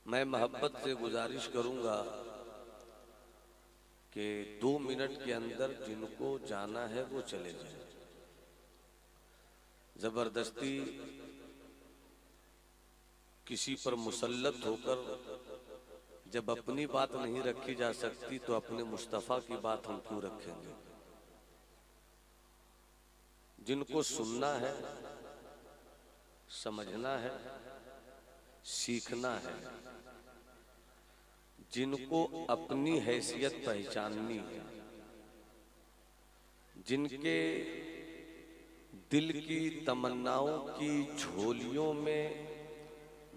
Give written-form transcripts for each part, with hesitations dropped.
मैं मोहब्बत से गुजारिश करूंगा कि 2 मिनट के अंदर जिनको जाना है वो चले जाएं। जबरदस्ती किसी पर मुसल्लत होकर जब अपनी बात नहीं रखी जा सकती तो अपने मुस्तफ़ा की बात हम क्यों रखेंगे। जिनको सुनना है, समझना है, सीखना है, जिनको अपनी हैसियत पहचाननी है, जिनके दिल की तमन्नाओं की झोलियों में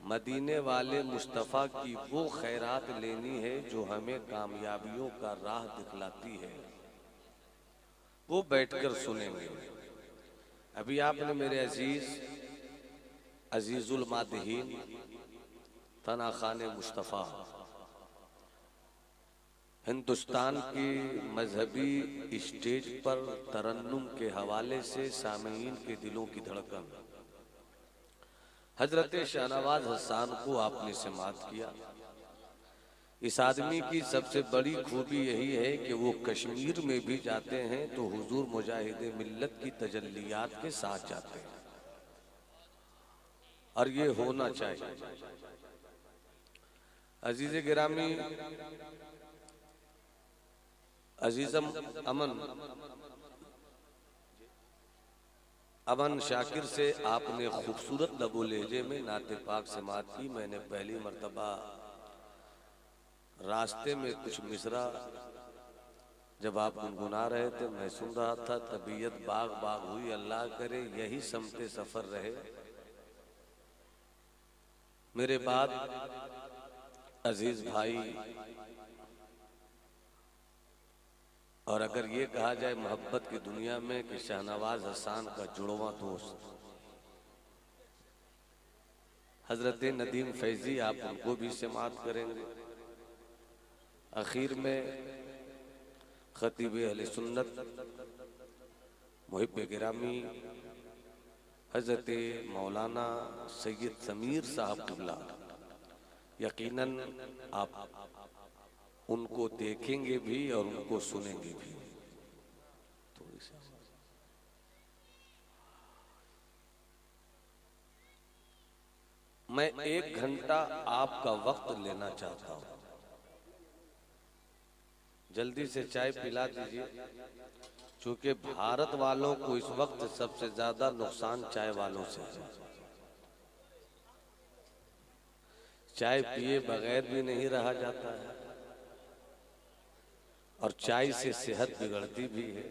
मदीने वाले मुस्तफ़ा की वो खैरात लेनी है जो हमें कामयाबियों का राह दिखलाती है, वो बैठकर सुनेंगे। अभी आपने मेरे अजीजुल मादहीन तना खाने मुस्तफ़ा हिंदुस्तान की मजहबी स्टेज पर तरन्नुम के हवाले से सामीन के दिलों की धड़कन हजरत शाहनवाज हसन को आपने समाअत किया। इस आदमी की सबसे बड़ी खूबी यही है कि वो कश्मीर में भी जाते हैं तो हुजूर मुजाहिद मिल्लत की तजल्लियात के साथ जाते हैं, और ये होना चाहिए। अजीज गिरामी, अजीजम अमन शाकिर से आपने खूबसूरत लबो लहजे में नाते पाक समाअत की। मैंने पहली मर्तबा रास्ते में कुछ मिसरा जब आप गुनगुना रहे थे मैं सुन रहा था, तबीयत बाग बाग हुई। अल्लाह करे यही समते सफर रहे। मेरे बाद अजीज भाई, और अगर ये कहा जाए मोहब्बत की दुनिया में कि शाहनवाज हसन का जुड़वा दोस्त हजरत नदीम फैजी, आप उनको भी समाअत करेंगे। आखिर में खतीब अहले सुन्नत मुहिब गिरामी हजरत मौलाना सैयद समीर साहब क़िबला, यकीनन आप उनको देखेंगे भी और उनको सुनेंगे भी। थोड़ी सी मैं 1 घंटा आपका वक्त लेना चाहता हूं। जल्दी से चाय पिला दीजिए, क्योंकि भारत वालों को इस वक्त सबसे ज्यादा नुकसान चाय वालों से है। चाय पिए बगैर भी नहीं रहा जाता है, और चाय से सेहत बिगड़ती भी है।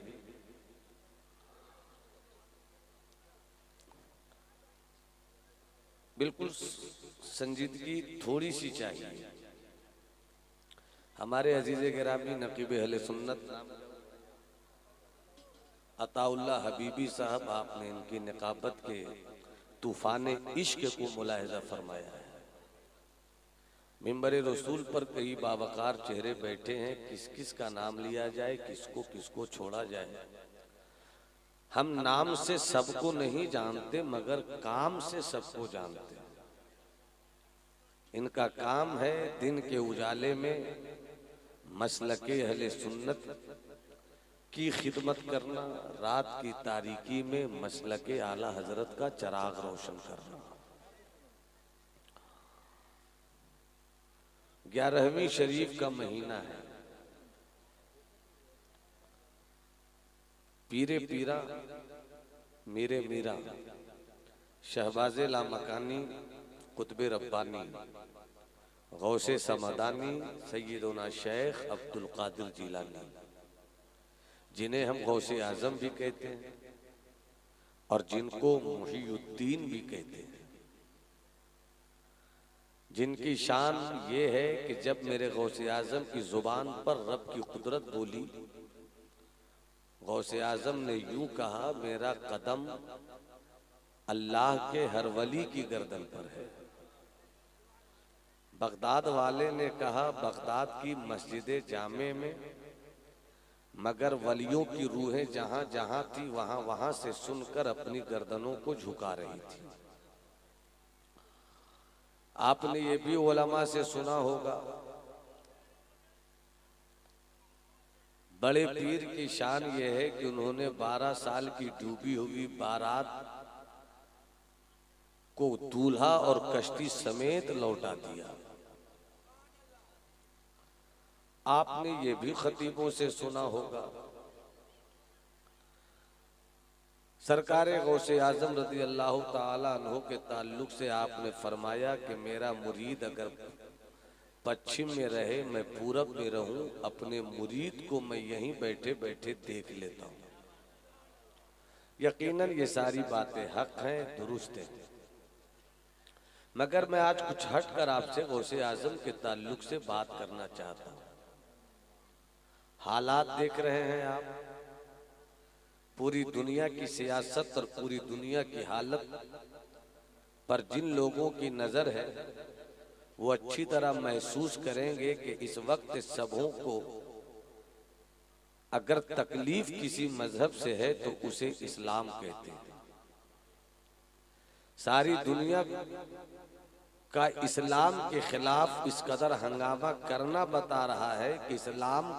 बिल्कुल संजीदगी थोड़ी सी चाहिए। हमारे अजीज़े गिरामी नकीब अहले सुन्नत अताउल्लाह हबीबी साहब, आपने इनकी निकाबत के तूफान इश्क को मुलाहिजा फरमाया है। मिंबर रसूल पर कई बावकार चेहरे बैठे हैं, किस किस का नाम लिया जाए, किसको किसको छोड़ा जाए। हम नाम से सबको नहीं जानते मगर काम से सबको जानते हैं। इनका काम है दिन के उजाले में मसलके अहले सुन्नत की खिदमत करना, रात की तारीकी में मसलके आला हजरत का चराग रोशन करना। 11वीं शरीफ का महीना है। पीरे पीरा मीरे मीरा शहबाजे लामकानी कुतबे रब्बानी गौसे समदानी सैयदना शेख अब्दुल कादिर जिलानी, जिन्हें हम गौसे आजम भी कहते हैं और जिनको मुहीउद्दीन भी कहते हैं, जिनकी शान ये है कि जब मेरे गौसे आजम की जुबान पर रब की कुदरत बोली, गौसे आजम ने यूं कहा, मेरा कदम अल्लाह के हर वली की गर्दन पर है। बगदाद वाले ने कहा, बगदाद की मस्जिद जामे में मगर वलियों की रूहें जहां जहां थी वहां वहां से सुनकर अपनी गर्दनों को झुका रही थी। आपने ये भी उलमा से सुना होगा, बड़े पीर की शान ये है कि उन्होंने 12 साल की डूबी हुई बारात को दूल्हा और कश्ती समेत लौटा दिया। आपने ये भी खतीबों से सुना होगा, सरकार गौसे आजम रज़ी अल्लाह ताला अन्हु के ताल्लुक से आपने फरमाया कि मेरा मुरीद अगर पश्चिम में रहे मैं पूरब में रहूं, अपने मुरीद को मैं यहीं बैठे बैठे देख लेता हूं। यकीनन ये सारी बातें हक हैं, दुरुस्त हैं, मगर मैं आज कुछ हट कर आपसे गौसे आजम के ताल्लुक से बात करना चाहता हूं। हालात देख रहे हैं आप, पूरी दुनिया की सियासत और पूरी दुनिया की हालत पर जिन लोगों की नजर है वो अच्छी तरह महसूस करेंगे कि इस वक्त सबों को अगर तकलीफ किसी मजहब से है तो उसे इस्लाम कहते हैं। सारी दुनिया का इस्लाम के खिलाफ इस कदर हंगामा करना बता रहा है कि इस्लाम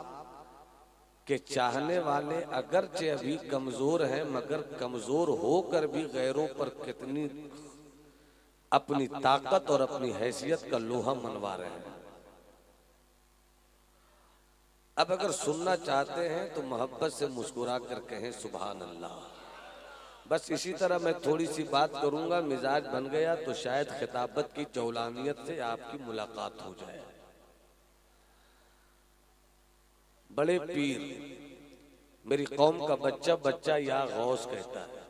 के चाहने वाले अगरचे अभी कमजोर हैं, मगर कमजोर होकर भी गैरों पर कितनी अपनी ताकत और अपनी हैसियत का लोहा मनवा रहे हैं। अब अगर सुनना चाहते हैं तो मोहब्बत से मुस्कुरा कर कहें सुभान अल्लाह। बस इसी तरह मैं थोड़ी सी बात करूंगा, मिजाज बन गया तो शायद खिताबत की जौलानियत से आपकी मुलाकात हो जाए। बड़े पीर, मेरी कौम का बच्चा बच्चा या गौस कहता है,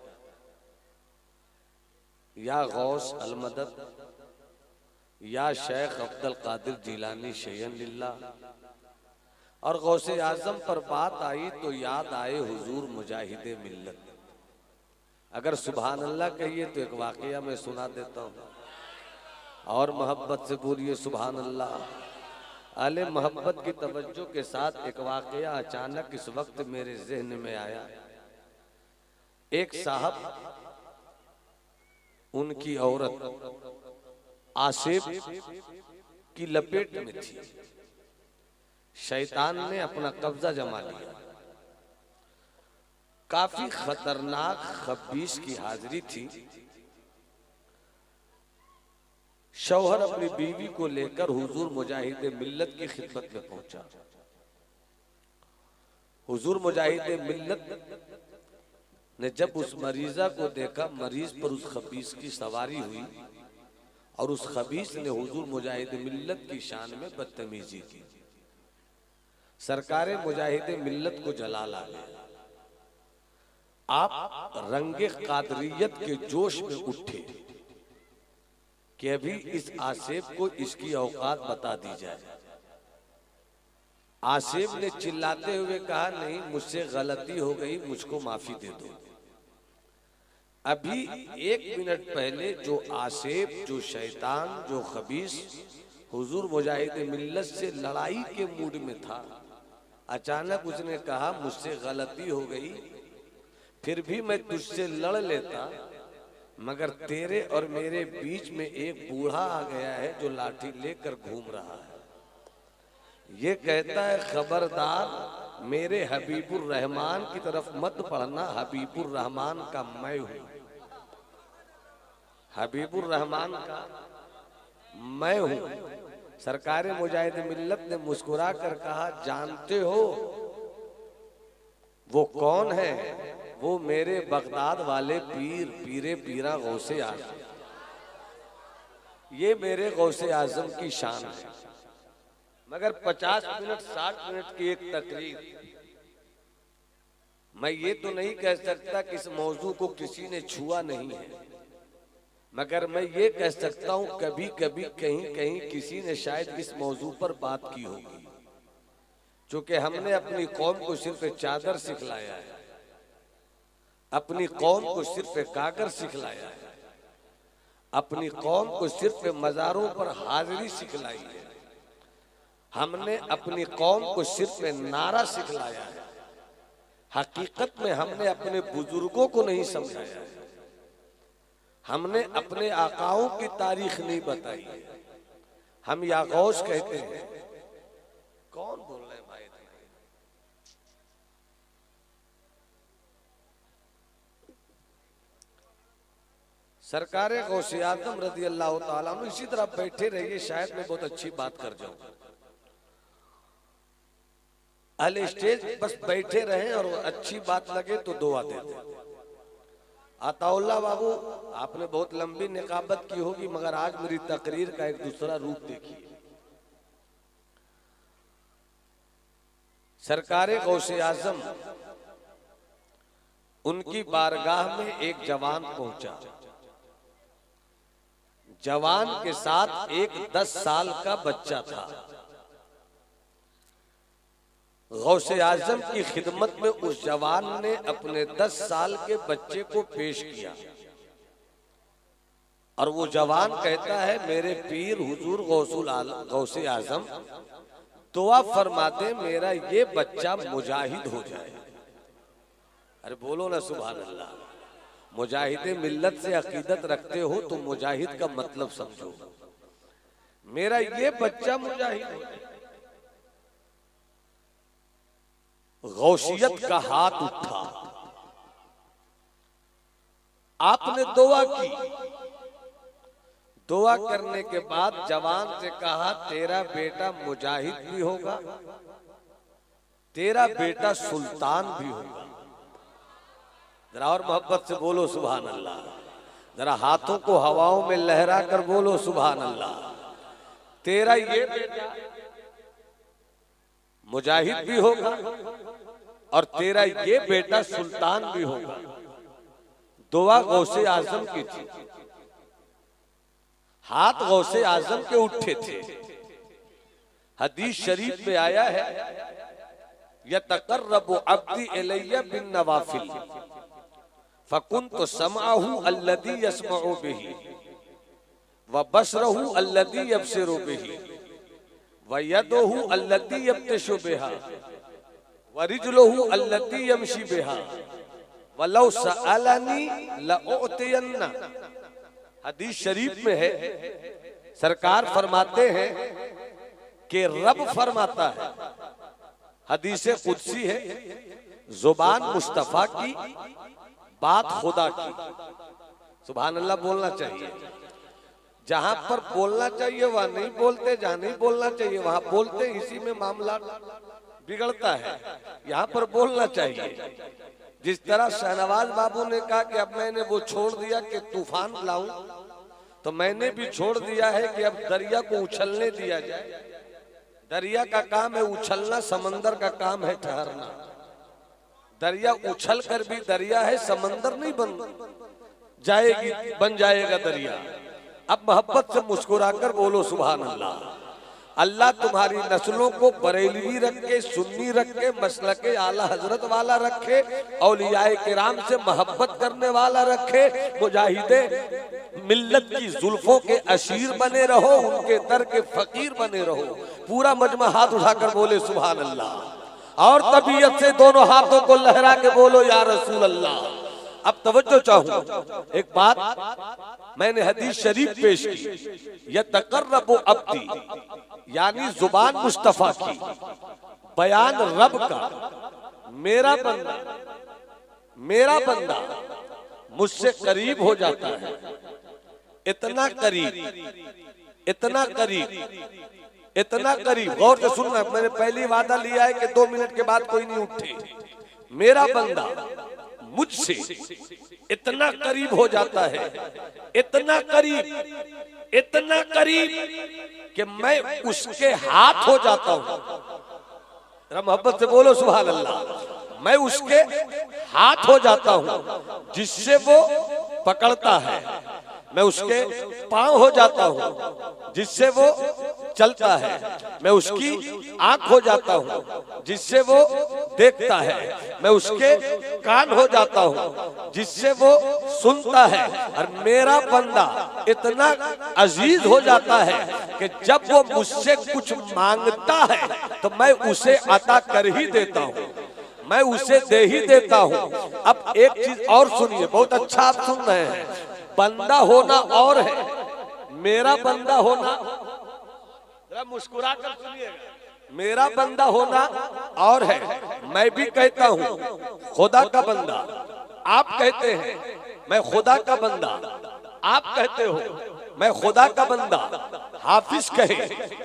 या गौस अलमदद, या शेख अब्दुल कादिर जिलानी शयन लिल्लाह। और गौसे आजम पर बात आई तो याद आए हुजूर मुजाहिदे मिल्लत। अगर सुभान अल्लाह कहिए तो एक वाकया मैं सुना देता हूँ, और मोहब्बत से बोलिए सुभान अल्लाह। आले मोहब्बत की तवज्जो के साथ एक वाकया अचानक इस वक्त मेरे ज़हन में आया। एक साहब, उनकी औरत आसिफ की लपेट में थी। शैतान ने अपना कब्जा जमा लिया। काफी खतरनाक खबीस की हाजिरी थी। शौहर अपनी बीवी को लेकर हुजूर मुजाहिदे मिल्लत की खिदमत में पहुंचा। हुजूर मुजाहिदे मिल्लत ने जब उस मरीजा को देखा, मरीज पर उस खबीस की सवारी हुई और उस खबीस ने हुजूर मुजाहिदे मिल्लत की शान में बदतमीजी की। सरकारे मुजाहिदे मिल्लत को जलाल आ गया। आप रंगे कादरियत के जोश में उठे कि अभी इस आसिफ को इसकी औकात बता दी जाए। आसिफ ने चिल्लाते हुए कहा, नहीं, मुझसे गलती हो गई, मुझको माफी दे दो। अभी 1 मिनट पहले जो आसिफ, जो शैतान, जो खबीस हुजूर मुजाहिदे मिल्लत से लड़ाई के मूड में था, अचानक उसने कहा मुझसे गलती हो गई, फिर भी मैं तुझसे लड़ लेता, मगर तेरे और मेरे बीच में एक बूढ़ा आ गया है जो लाठी लेकर घूम रहा है। ये कहता है खबरदार मेरे हबीबुर रहमान की तरफ मत पढ़ना, हबीबुर रहमान का मैं हूं, हबीबुर रहमान का मैं हूं। सरकारे मुजाहिदे मिल्लत ने मुस्कुरा कर कहा, जानते हो वो कौन है? वो मेरे बगदाद वाले पीर, पीरे पीरा गौसे आजम। ये मेरे गौसे आजम की शान है। मगर 50 मिनट 60 मिनट की एक तकरीर, मैं ये तो नहीं कह सकता कि इस मौजू को किसी ने छुआ नहीं है, मगर मैं ये कह सकता हूं कभी कभी कहीं कहीं किसी ने शायद इस मौजू पर बात की होगी। चूंकि हमने अपनी कौम को सिर्फ चादर सिखलाया है, अपनी कौम को सिर्फ कागर सिखलाया है, अपनी कौम को सिर्फ मज़ारों पर हाजिरी सिखलाई है, हमने अपनी कौम को सिर्फ नारा सिखलाया है। हकीकत में हमने अपने बुजुर्गों को नहीं समझाया है, हमने अपने आकाओं की तारीख नहीं बताई है। हम या गौस कहते हैं। कौन बोल रहे हैं भाई? सरकार गौसे आजम रज़ी अल्लाह ताला अन्हु। इसी तरह बैठे रहिए, शायद मैं बहुत अच्छी बात कर जाऊं। अहले स्टेज बस बैठे रहें और अच्छी बात लगे तो दुआ दे दें। अताउल्ला बाबू, आपने बहुत लंबी निकाबत की होगी, मगर आज मेरी तकरीर का एक दूसरा रूप देखिए। सरकार गौसे आजम, उनकी बारगाह में एक जवान पहुंचा। जवान के साथ एक 10 साल का बच्चा था। गौसे आजम की खिदमत में उस जवान ने अपने 10 साल के बच्चे को पेश किया और वो जवान कहता है, मेरे पीर हुजूर गौसे आजम दुआ फरमा दे मेरा ये बच्चा मुजाहिद हो जाए। अरे बोलो ना सुभान अल्लाह। मुजाहिद मिल्लत से अकीदत रखते हो तो मुजाहिद का मतलब समझो। मेरा ये बच्चा मुजाहिद हो जाए। गौसियत का हाथ उठा, आपने दुआ की। दुआ करने के बाद जवान से कहा, तेरा बेटा मुजाहिद भी होगा, तेरा बेटा सुल्तान भी होगा। जरा और मोहब्बत से बोलो सुभान अल्लाह। जरा हाथों को हवाओं में लहरा कर बोलो सुभान अल्लाह। तेरा ये बेटा मुजाहिद भी होगा और तेरा ये बेटा सुल्तान भी होगा। दुआ गौसे आजम की थी, हाथ गौसे आजम के उठे थे। हदीस शरीफ में आया है, यतकर्रबु अब्दी इलैया बिन नवाफिल फकुन्तु समअहु अल्लज़ी यस्मअु बिही व बसरहु अल्लज़ी यबसिरु बिही व यदुहु अल्लती यब्तिशु बिहा व रिजलुहु अल्लती यमशी बिहा वलौ सअलनी लउतियन्ना। हदीस शरीफ में है, सरकार फरमाते हैं कि रब फरमाता है, हदीस कुदसी है, जुबान मुस्तफा की, बात खुदा की। सुभान अल्लाह बोलना चाहिए। जहां पर बोलना चाहिए वहां नहीं बोलते, जहां नहीं बोलना चाहिए वहां बोलते, इसी में मामला बिगड़ता है। यहाँ पर बोलना चाहिए। जिस तरह शहनवाज बाबू ने कहा कि अब मैंने वो छोड़ दिया कि तूफान लाऊं, तो मैंने भी छोड़ दिया है कि अब दरिया को उछलने दिया जाए। दरिया का काम है उछलना, समंदर का काम है ठहरना। दरिया उछल कर भी दरिया है, समंदर नहीं बन जाएगा दरिया। अब मोहब्बत से मुस्कुराकर बोलो सुभान अल्लाह। अल्लाह तुम्हारी नस्लों को बरेलवी रखे, सुन्नी रखे, मसलके आला हजरत वाला रखे, औलियाए किराम से मोहब्बत करने वाला रखे, मुजाहिदे मिल्लत की जुल्फों के अशीर बने रहो, उनके दर के फकीर बने रहो। पूरा मजमा हाथ उठाकर बोले सुभान अल्लाह और तबीयत से दोनों हाथों को लहरा के बोलो या रसूल अल्लाह। अब तवज्जो चाहूं, एक बात मैंने हदीस शरीफ पेश की, यतकर्रबु अब्दी यानी जुबान मुस्तफा की, बयान रब का। मेरा बंदा मुझसे करीब हो जाता है, इतना करीब, इतना करीब, इतना करीब। गौर से सुनना, मैंने पहली वादा लिया है कि 2 मिनट के बाद कोई नहीं उठे। मेरा बंदा मुझसे इतना करीब हो जाता है, इतना करीब, इतना करीब कि मैं उसके हाथ हो जाता हूं। जरा मोहब्बत से बोलो सुभान अल्लाह। मैं उसके हाथ हो जाता हूं जिससे वो पकड़ता है, मैं उसके पांव हो जाता हूं जिससे वो चलता है, मैं उसकी आंख हो जाता हूं जिससे वो देखता है, मैं उसके कान हो जाता हूं जिससे वो सुनता है। और मेरा बंदा इतना अजीज हो जाता है कि जब वो मुझसे कुछ मांगता है तो मैं उसे अता कर ही देता हूं, मैं उसे दे ही देता हूं। अब एक चीज और सुनिए, बहुत अच्छा आप सुन रहे हैं। बंदा होना और है, मेरा बंदा होना जरा मुस्कुरा कर सुनिएगा। मेरा बंदा होना और है, मैं भी कहता हूँ खुदा का बंदा। आप कहते हैं मैं खुदा का बंदा, आप कहते हो मैं खुदा का बंदा। हाफिज कहे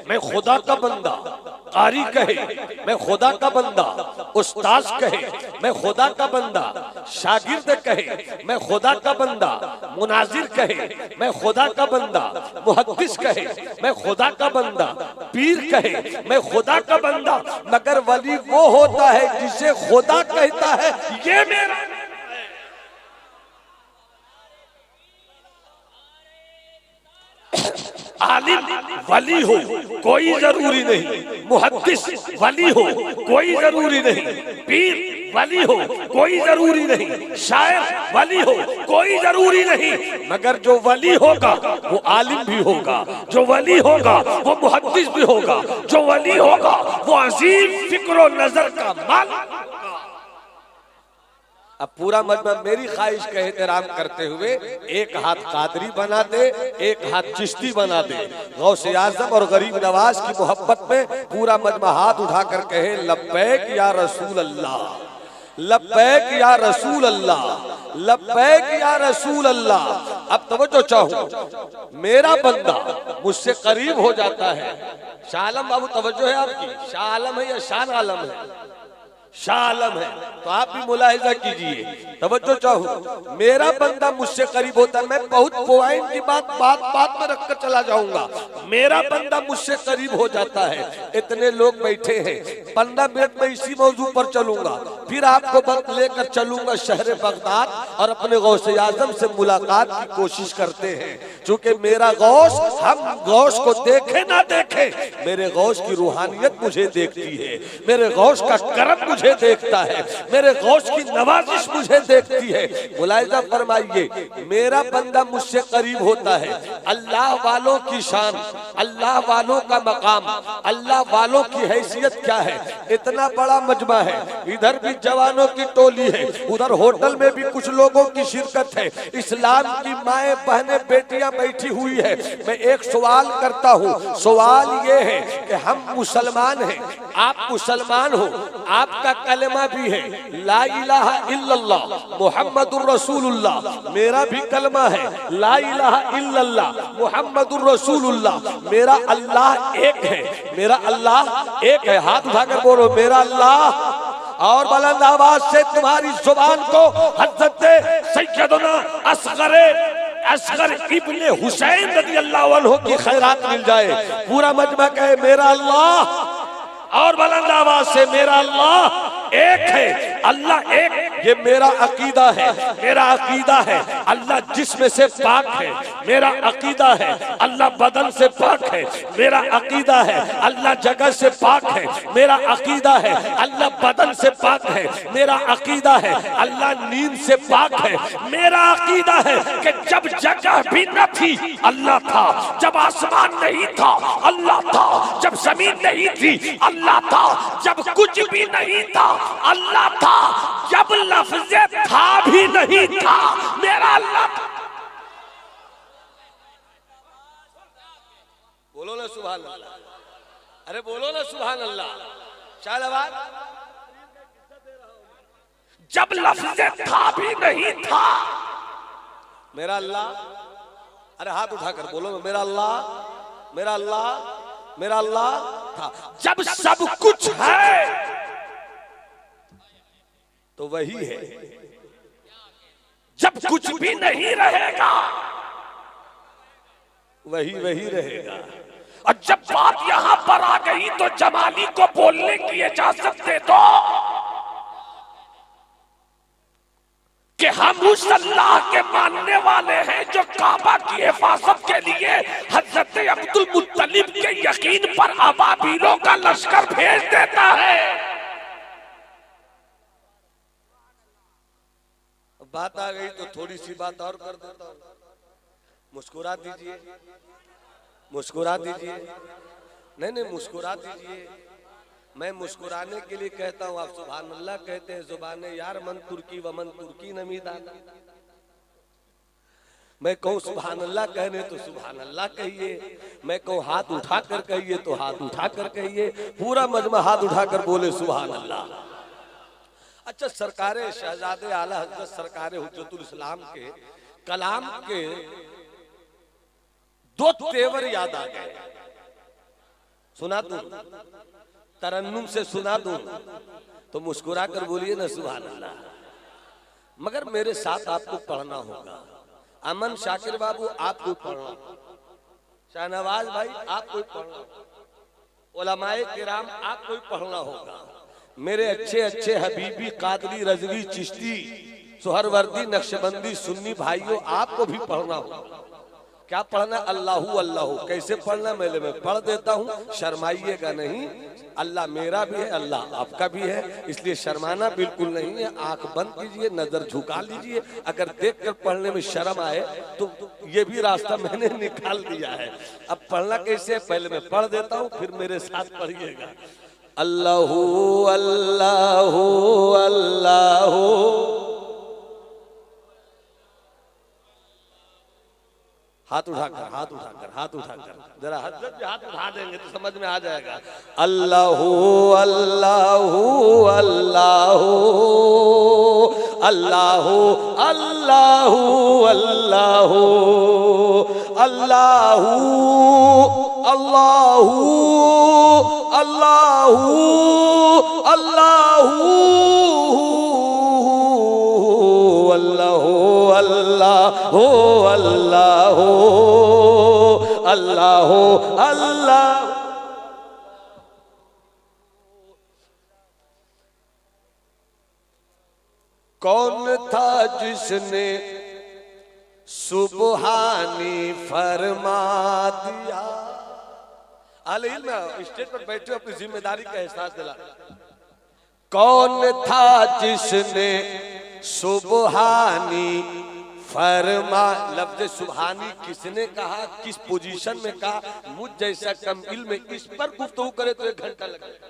मैं खुदा का बंदा, कारी कहे मैं खुदा का बंदा, उस्ताद कहे मैं खुदा का बंदा, शागिर्द कहे मैं खुदा का बंदा, मुनाजिर कहे मैं खुदा का बंदा, मुहद्दिस कहे मैं खुदा का बंदा, पीर कहे मैं खुदा का बंदा। मगर वली वो होता है जिसे खुदा कहता है ये मेरा। आलिम वली हो कोई जरूरी नहीं, मुहद्दिस वली हो कोई जरूरी नहीं, पीर वली हो कोई जरूरी नहीं, शायर वली हो कोई जरूरी नहीं। मगर जो वली होगा वो आलिम भी होगा, जो वली होगा वो मुहद्दिस भी होगा, जो वली होगा वो अजीम फिक्र नजर का मालिक। अब पूरा मजमा मेरी ख्वाहिश का एहतराम करते हुए एक हाथ कादरी बना दे, एक हाथ चिश्ती बना दे। गौसे आजम और गरीब नवाज की मोहब्बत में पूरा मजमा हाथ उठाकर कहे लब्बैक या रसूल अल्लाह, लब्बैक या रसूल अल्लाह, लब्बैक या रसूल अल्लाह। अब तवज्जो चाहूं, मेरा बंदा मुझसे करीब हो जाता है। शाह आलम बाबू तवज्जो है आपकी, शाह आलम है या शान आलम है? शाह आलम है, तो आप भी मुलाहिजा कीजिए, तवज्जो चाहूं। मेरा बंदा मुझसे करीब होता है, मैं बहुत पॉइंट की बात बात में रखकर चला जाऊंगा। मेरा बंदा मुझसे करीब हो जाता है। इतने लोग बैठे हैं, 15 मिनट में इसी मौजू पर चलूंगा, फिर आपको वक्त लेकर चलूंगा शहर बगदाद और अपने गौसे आजम से मुलाकात की कोशिश करते हैं। चूंकि मेरा गौस, हम गौस को देखे ना देखे, मेरे गौस की रूहानियत मुझे देखती है, मेरे गौस का करम मुझे देखता है, मेरे गौस की नवाजिश मुझे देखती है। मुलाहिजा फरमाइए, मेरा बंदा मुझसे करीब होता है। अल्लाह वालों की शान, अल्लाह वालों का मकाम, अल्लाह वालों की हैसियत क्या है। इतना बड़ा मजमा है, इधर भी जवानों की टोली है, उधर होटल में भी कुछ लोगों की शिरकत है, इस्लाम की माएं बहनें बेटियां बैठी हुई है। मैं एक सवाल करता हूँ, सवाल ये है कि हम मुसलमान हैं, आप मुसलमान हो, आपका कलमा भी है ला इलाहा इल्लल्लाह मुहम्मदुर रसूलुल्लाह, मेरा भी कलमा है ला इलाहा इल्लल्लाह मुहम्मदुर रसूलुल्लाह। मेरा अल्लाह एक है, मेरा अल्लाह एक है। हाथ उठाकर बोलो मेरा अल्लाह। और बुलंद आवाज से तुम्हारी जुबान को हज़रत सैयदना असगर इब्ने हुसैन रज़ियल्लाहु अन्हु की खैरात मिल जाए। पूरा मजमा कहे मेरा अल्लाह, और बुलंद आवाज से मेरा अल्लाह एक है, अल्लाह एक। ये मेरा अकीदा है, मेरा अकीदा है अल्लाह जिस्म से पाक है, मेरा अकीदा है अल्लाह बदन से पाक है, मेरा अकीदा है अल्लाह जगह से पाक है, मेरा अकीदा है अल्लाह बदन से पाक है, मेरा अकीदा है अल्लाह नींद से पाक है, मेरा अकीदा है कि जब जगह भी न थी अल्लाह था, जब आसमान नहीं था अल्लाह था, जब जमीन नहीं थी अल्लाह था, जब कुछ भी नहीं था अल्लाह था, जब लफ्ज़े था भी नहीं था मेरा अल्लाह था। बोलो ना सुभान अल्लाह, अरे बोलो ना सुभान अल्लाह। शाहनवाज, जब लफ्ज़े था भी नहीं था मेरा अल्लाह। अरे हाथ उठाकर बोलो मेरा अल्लाह, मेरा अल्लाह, मेरा अल्लाह था। जब सब कुछ है तो वही है, जब कुछ भी नहीं रहेगा वही वही रहेगा। और जब बात यहां पर आ गई तो जमाली को बोलने की इजाजत दे दो कि हम उस अल्लाह के मानने वाले हैं जो काबा की हिफाजत के लिए हजरत अब्दुल मुत्तलिब के यकीन पर अबाबीलों का लश्कर भेज देता है। बात आ गई तो थोड़ी सी बात और कर देता हूं। मुस्कुरा दीजिए, मुस्कुरा दीजिए, नहीं मुस्कुरा दीजिए। मैं मुस्कुराने के लिए कहता हूँ, आप सुभान अल्लाह कहते हैं जुबाने यार मन तुर्की व मन तुर्की नमीदा। मैं कहूँ सुभान अल्लाह कहने तो सुभान अल्लाह कहिए, मैं कहूँ हाथ उठाकर कहिए तो हाथ उठाकर कहिए, पूरा मजमा हाथ उठाकर बोले सुभान अल्लाह। अच्छा, सरकारे शहजादे आला हजरत सरकारे हुज्जतुल इस्लाम के कलाम के दो तेवर याद आ गए, सुना दूं, तरन्नुम से सुना दूं तो मुस्कुरा कर बोलिए ना सुभान अल्लाह। मगर मेरे साथ आपको पढ़ना होगा। अमन शाकिर बाबू आपको पढ़ना, शाहनवाज भाई आपको पढ़ना, उलमाए किराम आपको पढ़ना होगा। मेरे अच्छे अच्छे हबीबी कादरी रजवी चिश्ती सुहरवर्दी नक्शबंदी सुन्नी भाइयों आपको भी पढ़ना होगा। क्या पढ़ना? अल्लाहू अल्लाहू। कैसे पढ़ना? मैं पढ़ देता हूँ, शर्माइएगा नहीं। अल्लाह मेरा भी है, अल्लाह आपका भी है, इसलिए शर्माना बिल्कुल नहीं है। आंख बंद कीजिए, नजर झुका लीजिए। अगर देखकर पढ़ने में शर्म आए तो ये भी रास्ता मैंने निकाल दिया है। अब पढ़ना कैसे? पहले मैं पढ़ देता हूँ, फिर मेरे साथ पढ़िएगा। अल्लाहू अल्लाहू अल्लाहू, हाथ उठाकर, हाथ उठाकर, हाथ उठाकर, जरा हजरत भी हाथ उठा देंगे तो समझ में आ जाएगा। अल्लाहू अल्लाहू अल्लाहू अल्लाहू अल्लाहू अल्लाहू अल्लाहू अल्लाहू अल्लाहू अल्लाहू अल्लाहू अल्लाहू अल्लाहू अल्लाहू अल्लाह। कौन था जिसने सुबहानी फरमा दिया? आले स्टेज पर बैठे अपनी जिम्मेदारी का एहसास दिला। कौन था जिसने सुबहानी फरमा? लफ्ज सुबहानी किसने कहा, किस पोजीशन में कहा? मुझ जैसा कम इल्म में इस पर गुफ्तगू करे तो 1 घंटा लगेगा,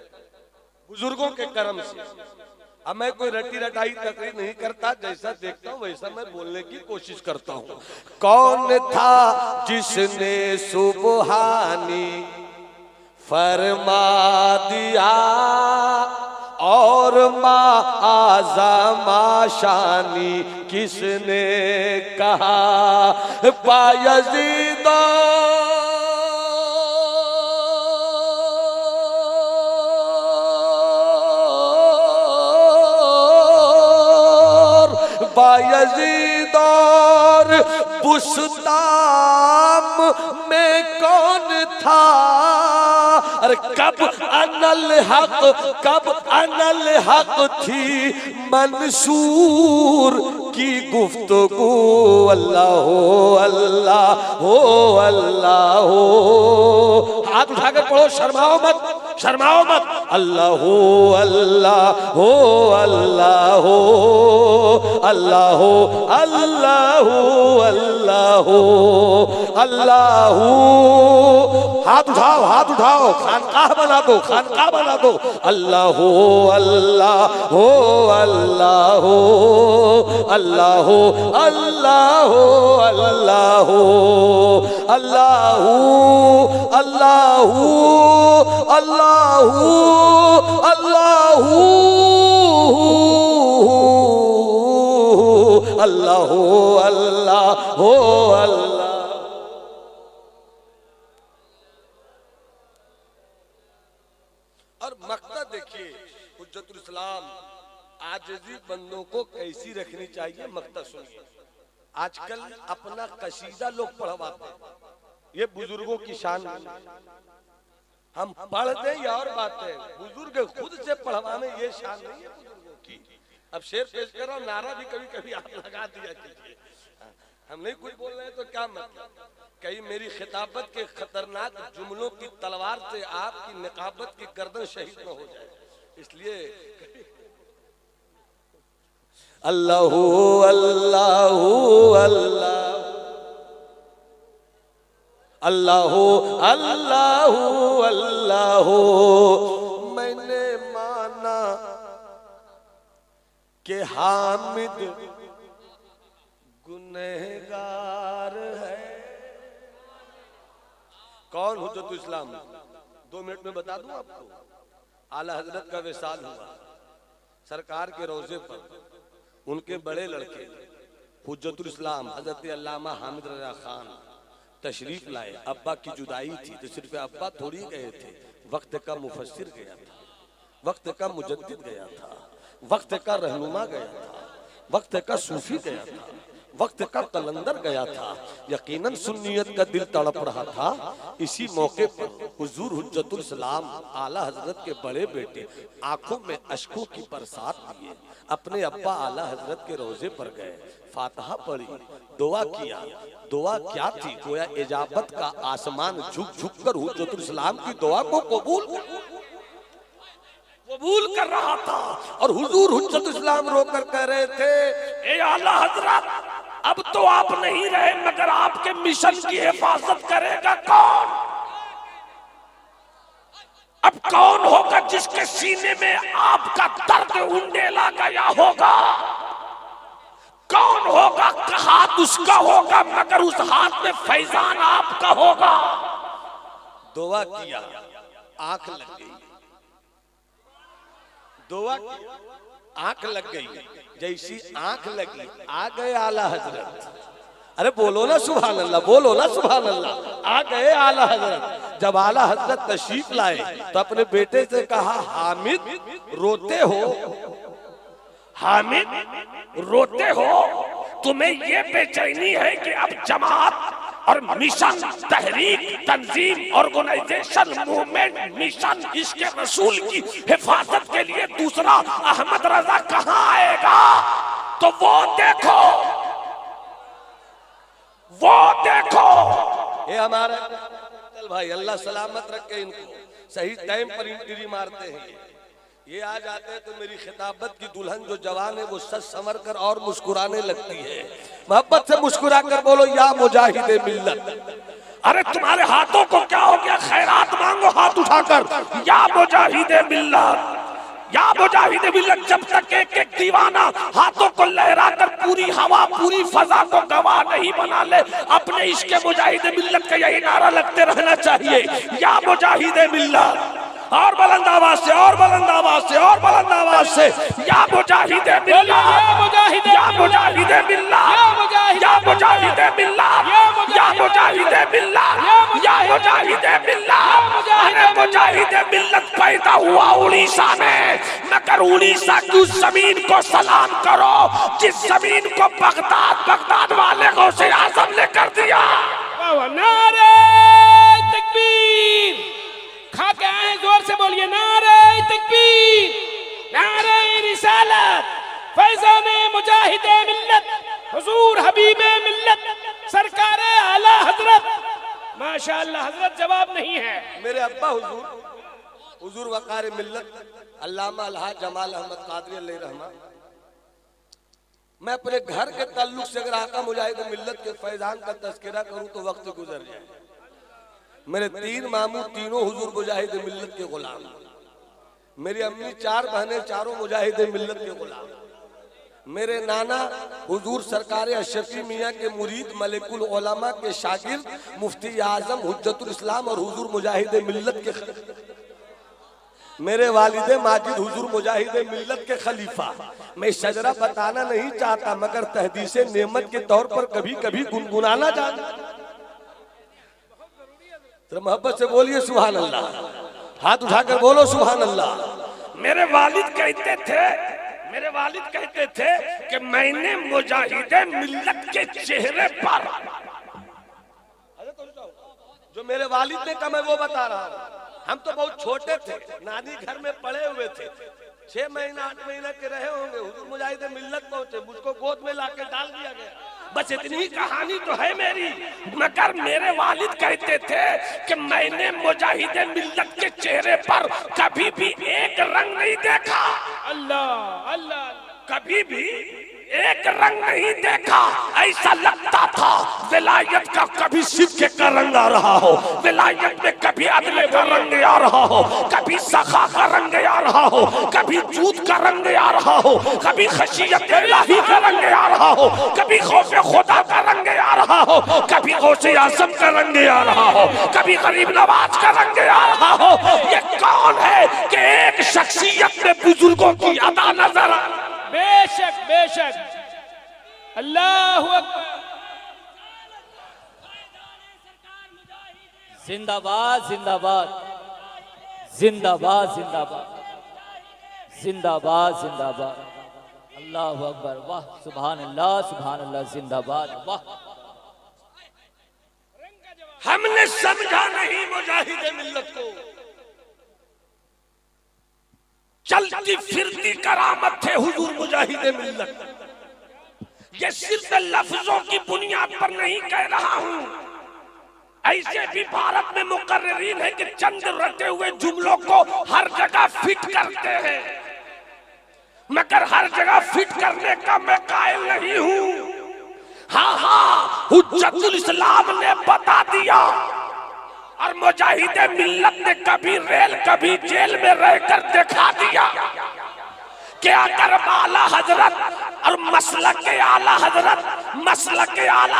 बुजुर्गों के करम से। अब मैं कोई रटी रटाई तकरीर नहीं करता, जैसा देखता हूँ वैसा मैं बोलने की कोशिश करता हूँ। कौन था जिसने सुबहानी फरमा दिया और माशानी किसने कहा? बायज़ीद बायज़ीद और बुस्ताम में कौन था? अरे कब अनल हक, कब अनल हक थी मंसूर की गुफ्तगू। अल्लाह हो अल्लाह हो अल्लाह हो, हाथ उठाकर पढ़ो, शर्माओ मत, शर्माओ मत। अल्लाह हो अल्लाह हो अल्लाह हो अल्लाह हो अल्लाह हो अल्लाह हो अल्लाह हो। हाथ उठाओ, हाथ उठाओ, खानकाह बना दो, खानकाह बना दो। अल्लाह हो अल्लाह हो अल्लाह हो अल्लाह हो अल्लाह हो अल्लाह हो अल्लाह हो अल्लाह हो अल्लाह हो अल्लाह हो अल्लाह हो अल्लाह हो अल्लाह। और मकसद देखिए हुज्जतुल इस्लाम आजिज़ी बंदों को कैसी रखनी चाहिए। मकसद सुनिए, आजकल अपना कसीदा लोग पढ़वाते हैं, ये बुजुर्गों की शान। हम पढ़ दें या और बात है, बुजुर्ग खुद से पढ़वाने ये शान नहीं है बुजुर्गों की। अब शेर पेश कर रहा हूं, नारा भी कभी कभी आप लगा दिया कीजिए। हम नहीं कुछ बोल रहे हैं तो क्या मतलब? कहीं मेरी खिताबत के खतरनाक जुमलों की तलवार से आपकी निकाबत की गर्दन शहीद न हो जाए, इसलिए अल्लाहू अल्लाहू अल्लाह अल्लाहू अल्लाहू अल्लाहू। मैंने माना कि हामिद गुनहगार है। कौन हुज्जतुल इस्लाम? 2 मिनट में बता दूं आपको। आला हजरत का विसाल हुआ सरकार के रोजे पर, उनके बड़े लड़के हुज्जतुल इस्लाम हजरत अल्लामा हामिद रजा खान तशरीफ लाए। अब्बा की जुदाई थी तो सिर्फ अब्बा थोड़ी गए थे, वक्त का मुफस्सिर गया था, वक्त का मुजद्दिद गया था, वक्त का रहनुमा गया था, वक्त का सूफी गया था, वक्त का कलंदर गया था। यकीनन सुन्नियत का दिल तड़प रहा था। इसी मौके पर हुजूर हुज्जतुल इस्लाम आला हजरत के बड़े बेटे आंखों में अश्कों की बरसात लिए अपने अब्बा आला हजरत के रोजे पर गए, फातिहा पढ़ी, दुआ किया। दुआ क्या थी? गोया इजाबत का आसमान झुक झुक कर हुज्जतुल इस्लाम की दुआ को कबूल कर रहा था। और हुजूर हुज्जतुल इस्लाम रोकर कह रहे थे, ए आला हजरत, अब तो आप नहीं रहे, मगर आपके मिशन की हिफाजत करेगा कौन? अब कौन होगा जिसके सीने में आपका दर्द उंडेला गया होगा? कौन होगा? हाथ उसका होगा, मगर उस हाथ में फैजान आपका होगा। दुआ किया, आंख लग गई। दुआ किया, आंख लग गई। जैसी आंख लगी आ गए आला हजरत। अरे बोलो ना सुभान अल्लाह, बोलो ना सुभान अल्लाह। आ गए आला हजरत। जब आला हजरत तशरीफ लाए तो अपने बेटे से कहा, हामिद रोते हो? हामिद रोते हो? तुम्हें ये बेचैनी है कि अब जमात और मिशन, तहरीक, तंजीम, ऑर्गेनाइजेशन, मूवमेंट, मिशन इसके रसूल की हिफाजत के लिए दूसरा अहमद रजा कहां आएगा? तो वो देखो, वो देखो। ये हमारे चल भाई, अल्लाह सलामत रखे इनको, सही टाइम पर एंट्री मारते हैं। ये आ जाते हैं तो मेरी खिताबत की दुल्हन जो जवान है वो सच संवर कर और मुस्कुराने लगती है। मोहब्बत से मुस्कुरा कर बोलो, या मुजाहिदे मिल्लत। अरे तुम्हारे हाथों को क्या हो गया? खैरात मांगो हाथ उठाकर, या मुजाहिदे मिल्लत, या मुजाहिदे मिल्लत। जब तक एक एक दीवाना हाथों को लहराकर पूरी हवा, पूरी फजा को गवाह नहीं बना ले, अपने इश्क़ मुजाहिदे मिल्लत का यही नारा लगते रहना चाहिए, या मुजाहिदे मिल्लत। और बुलंद आवाज से, और बुलंद आवाज से, और बुलंद आवाज से, या मुजाहिदे मिल्लत, या मुजाहिदे मिल्लत, या मुजाहिदे मिल्लत, या मुजाहिदे मिल्लत, या मुजाहिदे मिल्लत। अरे मुजाहिदे मिल्लत पैदा हुआ उड़ीसा में, मगर उड़ीसा की उस जमीन को सलाम करो जिस जमीन को बगदाद वाले गौसे आज़म ने कर दिया। नारे तकबीर, खा के आए, जोर से बोलिए, नारे तकबीर, नारे रिसालत, फैज़ाने मुजाहिदे मिल्लत, हुजूर हबीबे मिल्लत, सरकारे आला हजरत। माशाअल्लाह, हजरत जवाब नहीं है। मेरे अब्बा हुजूर वक़ार मिल्लत अल्लामा अलहाज जमाल अहमद कादरी अलैहि रहमा। मैं अपने घर के ताल्लुक से अगर आका मुजाहिद मिल्लत के फैजान का तज़किरा करूं तो वक्त गुजर जाए। मेरे 3 मामू, तीनों हुजूर मुजाहिद मिल्लत के गुलाम। मेरी अम्मी 4 बहनें, चारों मुजाहिद मिल्लत के गुलाम। मेरे नाना हुजूर सरकार अशरफी मियाँ के मुरीद, मलिकुल उलमा के शागिर्द, मुफ्ती आजम हुज्जतुल इस्लाम और हुजूर मुजाहिद मिल्लत के। मेरे वालिदे माजिद हुजूर मुजाहिद मिल्लत के खलीफा। मैं शजरा बताना नहीं चाहता, मगर तहदीसे नेमत के तौर पर कभी कभी गुनगुनाना चाहता। तो मोहब्बत से बोलिए सुभान अल्लाह, हाथ उठाकर बोलो सुभान अल्लाह। मेरे वालिद कहते थे कि मैंने मुजाहिदे मिल्लत के चेहरे पर, जो मेरे वालिद ने कहा मैं वो बता रहा हूँ। हम तो बहुत छोटे थे, नानी घर में पड़े हुए थे, 6 महीना 8 महीना के रहे होंगे। हुजूर मुजाहिदे मिल्लत पहुंचे, मुझको गोद में लाके डाल दिया गया। बस इतनी ही कहानी तो है मेरी, मगर मेरे वालिद कहते थे कि मैंने मुजाहिदे मिल्लत के चेहरे पर कभी भी एक रंग नहीं देखा। अल्लाह अल्लाह, कभी भी एक रंग नहीं देखा, ऐसा लगता था विलायत का कभी सिक्के का रंग आ रहा हो, विलायत में कभी अदले का रंग आ रहा हो, कभी सखा का रंग आ रहा हो, कभी जूद का रंग आ रहा हो, कभी खशियत इलाही का रंग आ रहा हो, कभी खौफ खुदा का रंग आ रहा हो, कभी गौसे आज़म का रंग आ रहा हो, कभी गरीब नवाज का रंग आ रहा हो। ये कौन है कि एक शख्सियत में बुजुर्गों की अदा नजर आ। बेशक बेशक, अल्लाहु अकबर। जिंदाबाद जिंदाबाद जिंदाबाद जिंदाबाद जिंदाबाद जिंदाबाद, अल्लाहु अकबर, वाह सुभान अल्लाह, जिंदाबाद, वाह। हमने समझा नहीं मुजाहिद मिल्लत को, चलती फिरती करामत थे हुजूर मुजाहिद मिल्लत। ये सिर्फ लफ्जों की बुनियाद पर नहीं कह रहा हूं, ऐसे भी भारत में मुकर्रिरीन है कि चंद रटे हुए जुमलों को हर जगह फिट करते हैं, मगर हर जगह फिट करने का मैं कायल नहीं हूं। हाँ, हुज्जतुल इस्लाम ने बता दिया और मुजाहिद मिल्लत ने कभी रेल कभी जेल में रहकर दिखा दिया कि अगर आला हजरत और मसलक आला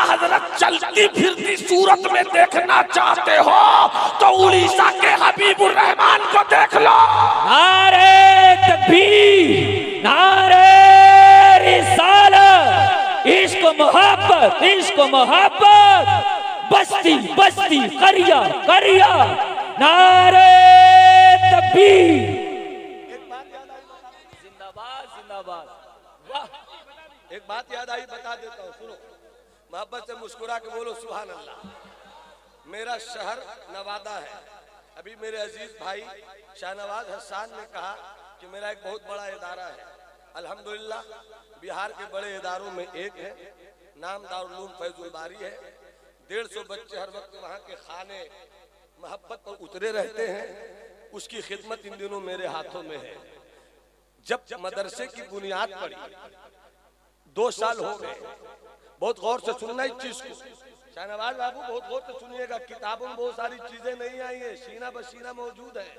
हजरत चलती फिरती सूरत में देखना चाहते हो तो उड़ीसा के हबीबुर रहमान को देख लो। नारे तकबीर, नारे रिसालत, इश्क मोहब्बत, बस्ती बस्ती करिया करिया, नारे तकबीर, जिंदाबाद जिंदाबाद, वाह। एक बात याद आई, बता देता हूँ, सुनो, मोहब्बत से मुस्कुरा के बोलो सुभान अल्लाह। मेरा शहर नवादा है। अभी मेरे अजीज भाई शाहनवाज हसन ने कहा कि मेरा एक बहुत बड़ा इदारा है। अल्हम्दुलिल्लाह बिहार के बड़े इदारों में एक है, नाम दारुल उलूम फैजुल बारी है। 150 बच्चे हर वक्त वहाँ के खाने मोहब्बत पर उतरे रहते हैं। उसकी खिदमत इन दिनों मेरे हाथों में है। जब मदरसे की बुनियाद पड़ी 2 साल हो गए। बहुत गौर से सुनना इस चीज को, शाहनवाज बाबू बहुत गौर से सुनिएगा। किताबों में बहुत सारी चीजें नहीं आई है, सीना बसीना मौजूद है।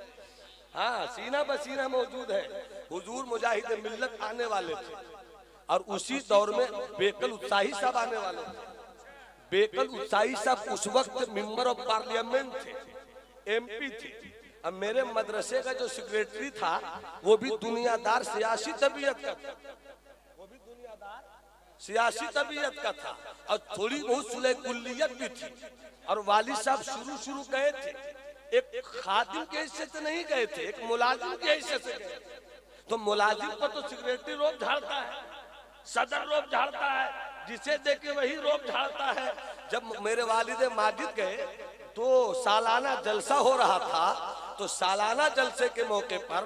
हाँ, सीना बसीना मौजूद है। हुजूर मुजाहिद मिल्लत आने वाले थे और उसी दौर में बेकल उत्साही साहब आने वाले थे। बेकल उत्साही साहब उस वक्त मेंबर ऑफ पार्लियामेंट थे, MP थे। अब मेरे मदरसे का जो सेक्रेटरी था वो भी दुनियादार सियासी तबीयत का था, सियासी तबीयत का था और थोड़ी बहुत सुलह कुल्लियत भी थी। और वालिद साहब शुरू गए थे, एक खादिम के हैसियत से नहीं गए थे, एक मुलाजिम के हैसियत से गए थे। तो मुलाजिम को तो सेक्रेटरी रोब झाड़ता है, सदर रोब झाड़ता है, जिसे देखे वही रोब झाड़ता है। जब मेरे वालिद माजिद गए तो सालाना जलसा हो रहा था, तो सालाना जलसे के मौके पर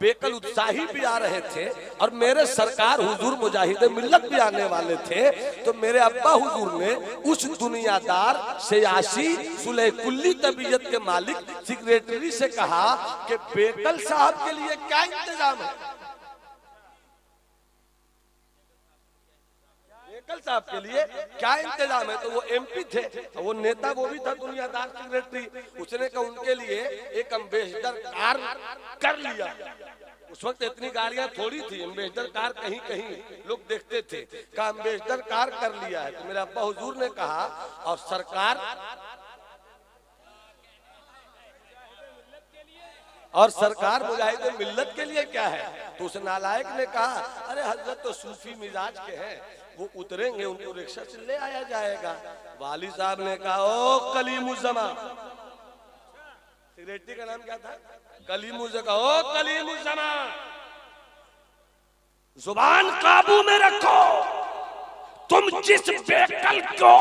बेकल उत्साही भी आ रहे थे और मेरे सरकार हुजूर मुजाहिद मिल्लत भी आने वाले थे। तो मेरे अब्बा हुजूर ने उस दुनियादार सियासी सुलह कुल्ली तबीयत के मालिक सेक्रेटरी से कहा कि बेकल साहब के लिए क्या इंतजाम है। बेकल साहब के लिए क्या इंतजाम है। तो वो MP थे, वो नेता, वो भी था दुनियादार सेक्रेटरी। उसने कहा उनके लिए एक एम्बेसडर कार कर लिया। उस वक्त इतनी गाड़ियां थोड़ी थी, एम्बेसडर कार कहीं कहीं लोग देखते थे। कहा एम्बेसडर कार कर लिया है। तो मेरे अब्बा हुजूर ने कहा और सरकार मुजाहिद मिल्लत के लिए क्या है। तो उस नालायक ने कहा अरे हजरत तो सूफी मिजाज के हैं, वो उतरेंगे, उनको रिक्शा से ले आया जाएगा। वाली साहब ने कहा ओ कलीमुज़्ज़मा, सेक्रेटरी का नाम क्या था, कलीमुज़्ज़मा, ओ कलीमुज़्ज़मा, जुबान काबू में रखो। तुम जिस बेकल को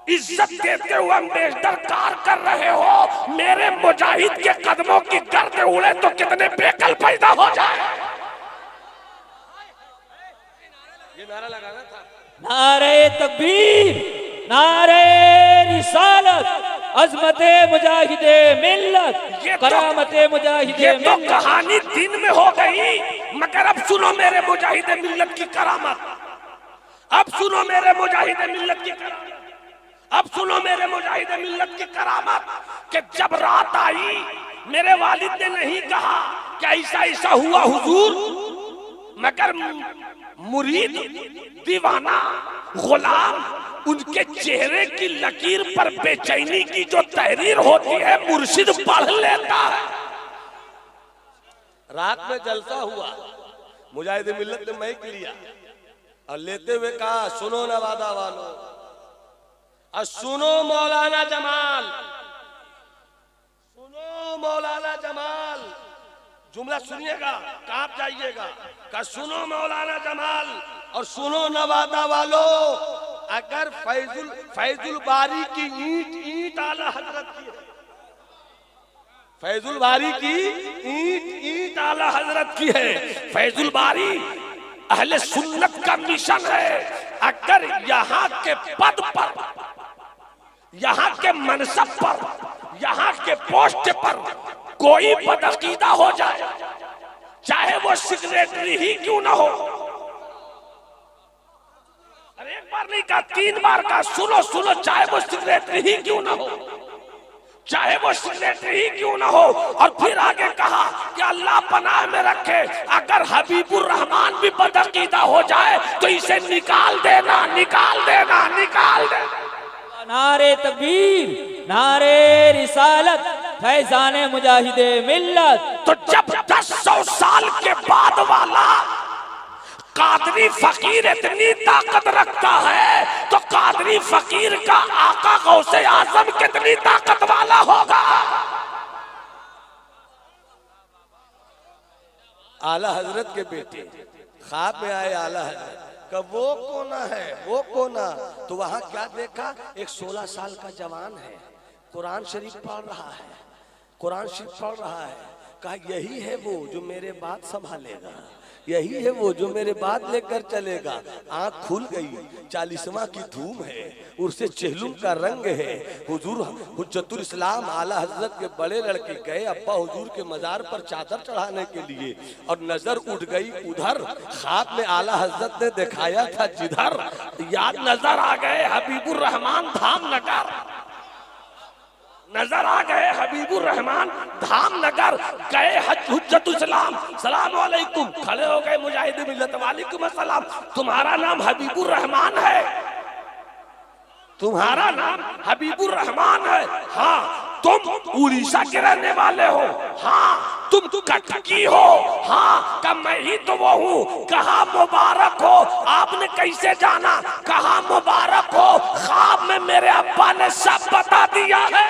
इज्जत देते हुए एम्बेसडर कार कर रहे हो, मेरे मुजाहिद के कदमों की गर्द उड़े तो कितने बेकल पैदा हो जाए। ये नारा लगाना था। नारे तकबीर, नारे रिसालत, अजमते मुजाहिदे मिल्लत, करामते मुजाहिदे मिल्लत। कहानी दिन में हो गई, मगर अब सुनो मेरे मुजाहिदे मिल्लत की करामत। अब सुनो मेरे मुजाहिद मिल्लत की करामत, अब सुनो मेरे मुजाहिद मिल्लत की करामत कि जब रात आई मेरे वालिद ने नहीं कहा कि ऐसा ऐसा हुआ हुजूर, मगर मुरीद, दीवाना, गुलाम, उनके चेहरे की लकीर पर बेचैनी की जो तहरीर होती है मुर्शिद पढ़ लेता है। रात में जलसा हुआ, मुजाहिद मिल्लत ने माइक लिया और लेते हुए कहा, सुनो नवादा वालों, और सुनो मौलाना जमाल, सुनो मौलाना जमाल, जुमला सुनिएगा, कांप जाइएगा। का सुनो मौलाना जमाल और सुनो नवादा वालों, अगर फैजुल बारी की ईंट आला हजरत की है, फैजुल बारी की ईंट आला हजरत की है, फैजुल बारी अहले सुन्नत का मिशन है। अगर यहाँ के पद पर, यहाँ के मनसब पर, यहाँ के पोस्ट पर कोई बदअकीदा हो जाए, चाहे वो सेक्रेटरी ही क्यों ना हो, अरे एक बार नहीं कहा, 3 बार कहा, सुनो सुनो, चाहे वो सेक्रेटरी ही क्यों ना हो, चाहे वो सेक्रेटरी ही क्यों ना हो। और फिर आगे कहा कि अल्लाह पनाह में रखे, अगर हबीबुर रहमान भी बदअकीदा हो जाए तो इसे निकाल देना, निकाल देना, निकाल देना। नारे तकबीर, नारे रिसालत, फैजाने मुजाहिदे मिल्लत। तो जब 1000 साल के बाद वाला कादरी फकीर इतनी ताकत रखता है तो कादरी फकीर का आका गौसे आजम कितनी ताकत वाला होगा। आला हजरत के बेटे ख्वाब में आए आला हजरत का, वो कोना है, वो कोना, तो वहां क्या देखा, एक 16 साल का जवान है, कुरान शरीफ पढ़ रहा है, कुरान शरीफ पढ़ रहा है। कहा यही है वो जो मेरे बात संभालेगा, यही है वो जो मेरे बात लेकर चलेगा। आंख खुल गई, 40वां की धूम है, उससे चेहलुम का रंग है। हुजूर हुज्जतुल इस्लाम आला हजरत के बड़े लड़के गए अब्बा हुजूर के मजार पर चादर चढ़ाने के लिए, और नजर उठ गई उधर, ख्वाब में आला हजरत ने दिखाया था जिधर, याद नजर आ गए हबीबुर रहमान धामनगर, नजर आ गए हबीबुर रहमान धामनगर, गए हुज्जतुल इस्लाम, सलाम अलैकुम, खड़े हो गए मुजाहिद मिल्लत, वालेकुम अस्सलाम, तुम्हारा नाम हबीबुर रहमान है, तुम्हारा नाम हबीबुर रहमान है, हाँ तुम उड़ीसा के रहने वाले हो, हाँ तुम कटकी हो, हाँ का मैं ही तो वो हूँ, कहा मुबारक हो, आपने कैसे जाना, कहा मुबारक हो, ख्वाब में मेरे अब्बा ने सब बता दिया है।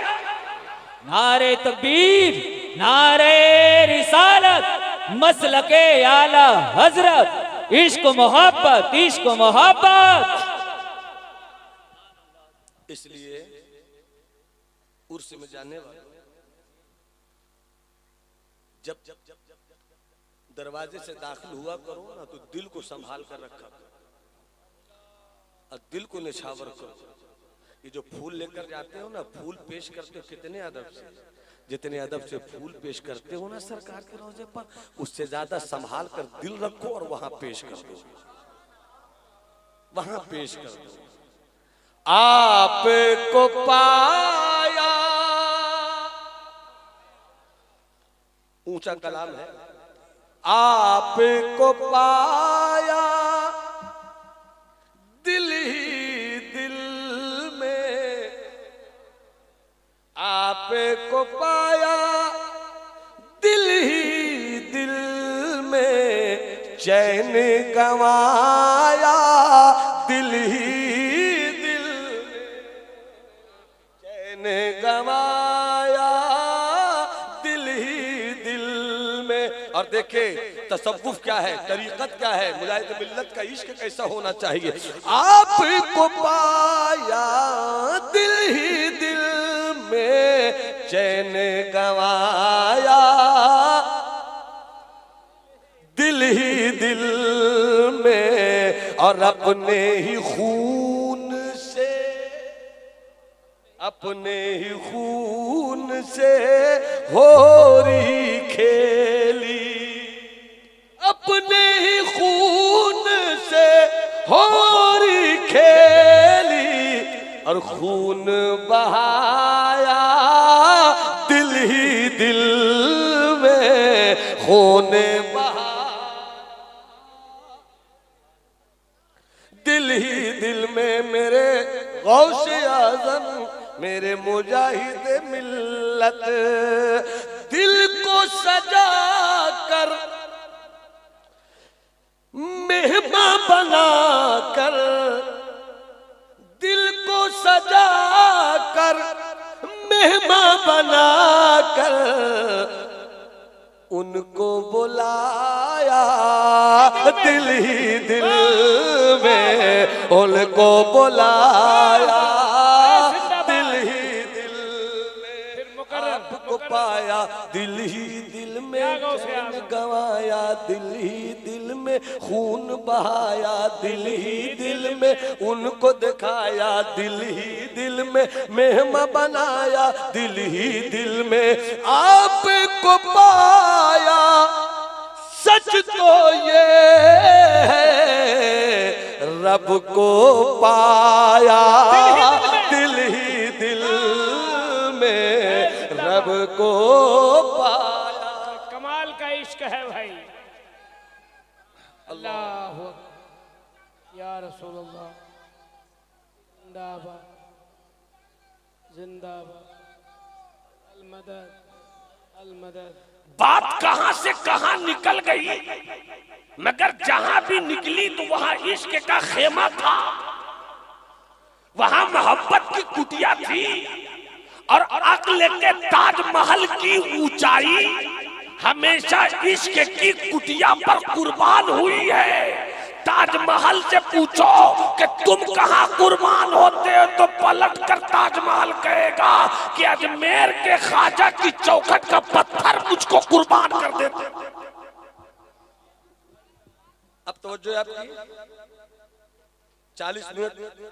नारे तकबीर, नारे रिसालत, मसलके आला हजरत, इश्क मोहब्बत, इश्क मोहब्बत। इसलिए उर्स में जाने वाले जब दरवाजे से दाखिल हुआ करो ना, तो दिल को संभाल कर रखा करो और दिल को निछावर करो। ये जो फूल लेकर जाते हो ना, फूल पेश करते हो कितने अदब से, जितने अदब से फूल पेश करते हो ना सरकार के रोजे पर, उससे ज्यादा संभाल कर दिल रखो और वहां पेश कर दो, वहां पेश कर दो। आपको पाया, ऊंचा कलाम है, आपको पाया दिल ही दिल में, आपको पाया दिल ही दिल में, चैन गंवाया दिल ही दिल में, चैन गंवाया दिल ही दिल में। और देखे तसव्वुफ क्या है, तरीकत क्या है, मुजाहिद मिल्लत का इश्क कैसा होना चाहिए। आपको पाया दिल ही दिल में, चैन गंवाया दिल ही दिल में, और अपने ही खून से, अपने ही खून से होरी खेली, अपने ही खून से होरी होने बहा, दिल ही दिल में मेरे गौसे आजम मेरे मुजाहिद मिल्लत, दिल को सजा कर मेहमा बना कर, दिल को सजा कर मेहमा बना कर, उनको बुलाया दिल ही दिल में, उनको बुलाया दिल ही दिल में, आपको पाया दिल ही दिल में, खून गवाया दिल ही दिल में, खून बहाया दिल ही दिल में, उनको दिखाया दिल ही दिल में, मेहमा बनाया दिल ही दिल में, आपको पाया सच तो ये है, रब को पाया दिल ही दिल में, रब को पाया। कमाल का इश्क है भाई। अल्लाह या रसूल अल्लाह, जिंदाबाद जिंदाबाद, अल मदद अल मदद। बात कहां से कहां निकल गई, मगर जहां भी निकली तो वहां इश्क का खेमा था, वहां मोहब्बत की कुटिया थी, और अक्ल के ताजमहल की ऊंचाई हमेशा इश्क की कुटिया पर कुर्बान हुई है। ताजमहल से पूछो कि तुम कहां कुर्बान होते हो, तो पलट कर ताजमहल कहेगा कि अजमेर के ख्वाजा की चौखट का पत्थर मुझको कुर्बान कर देते। अब तवज्जो है आपकी, 40 मिनट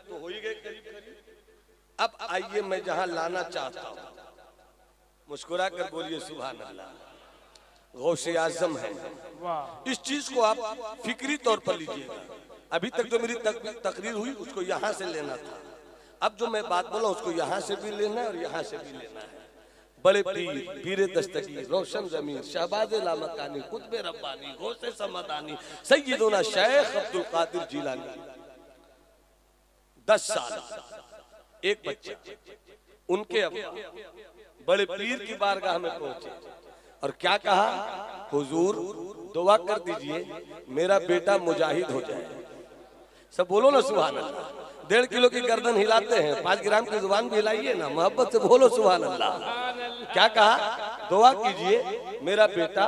तो हो ही गए करीब करीब। अब आइए मैं जहां लाना चाहता हूं, मुस्कुरा कर बोलिए सुभान अल्लाह। गौसे आजम है, इस चीज को आप फिक्री तौर पर लीजिएगा। अभी तक जो मेरी तकरीर हुई उसको यहां से लेना था, अब जो मैं बात बोला उसको यहां से भी लेना है और यहां से भी लेना है। बड़े पीर, पीरे दस्तगीर, रोशन जमीर, शहबाज लामकानी, कुतुब रब्बानी, गौसे समदानी, सैयदना शेख अब्दुल कादिर जिलानी, 10 साल एक बच्चा, उनके अब्बा बड़े पीर की बारगाह में पहुंचे और क्या कहा, हुजूर दुआ कर दीजिए मेरा बेटा मुजाहिद हो जाए। सब बोलो ना सुभान अल्लाह। 1.5 किलो की गर्दन हिलाते हैं, 5 ग्राम की जुबान भी हिलाइए ना, मोहब्बत से बोलो सुभान अल्लाह। क्या कहा, दुआ कीजिए मेरा बेटा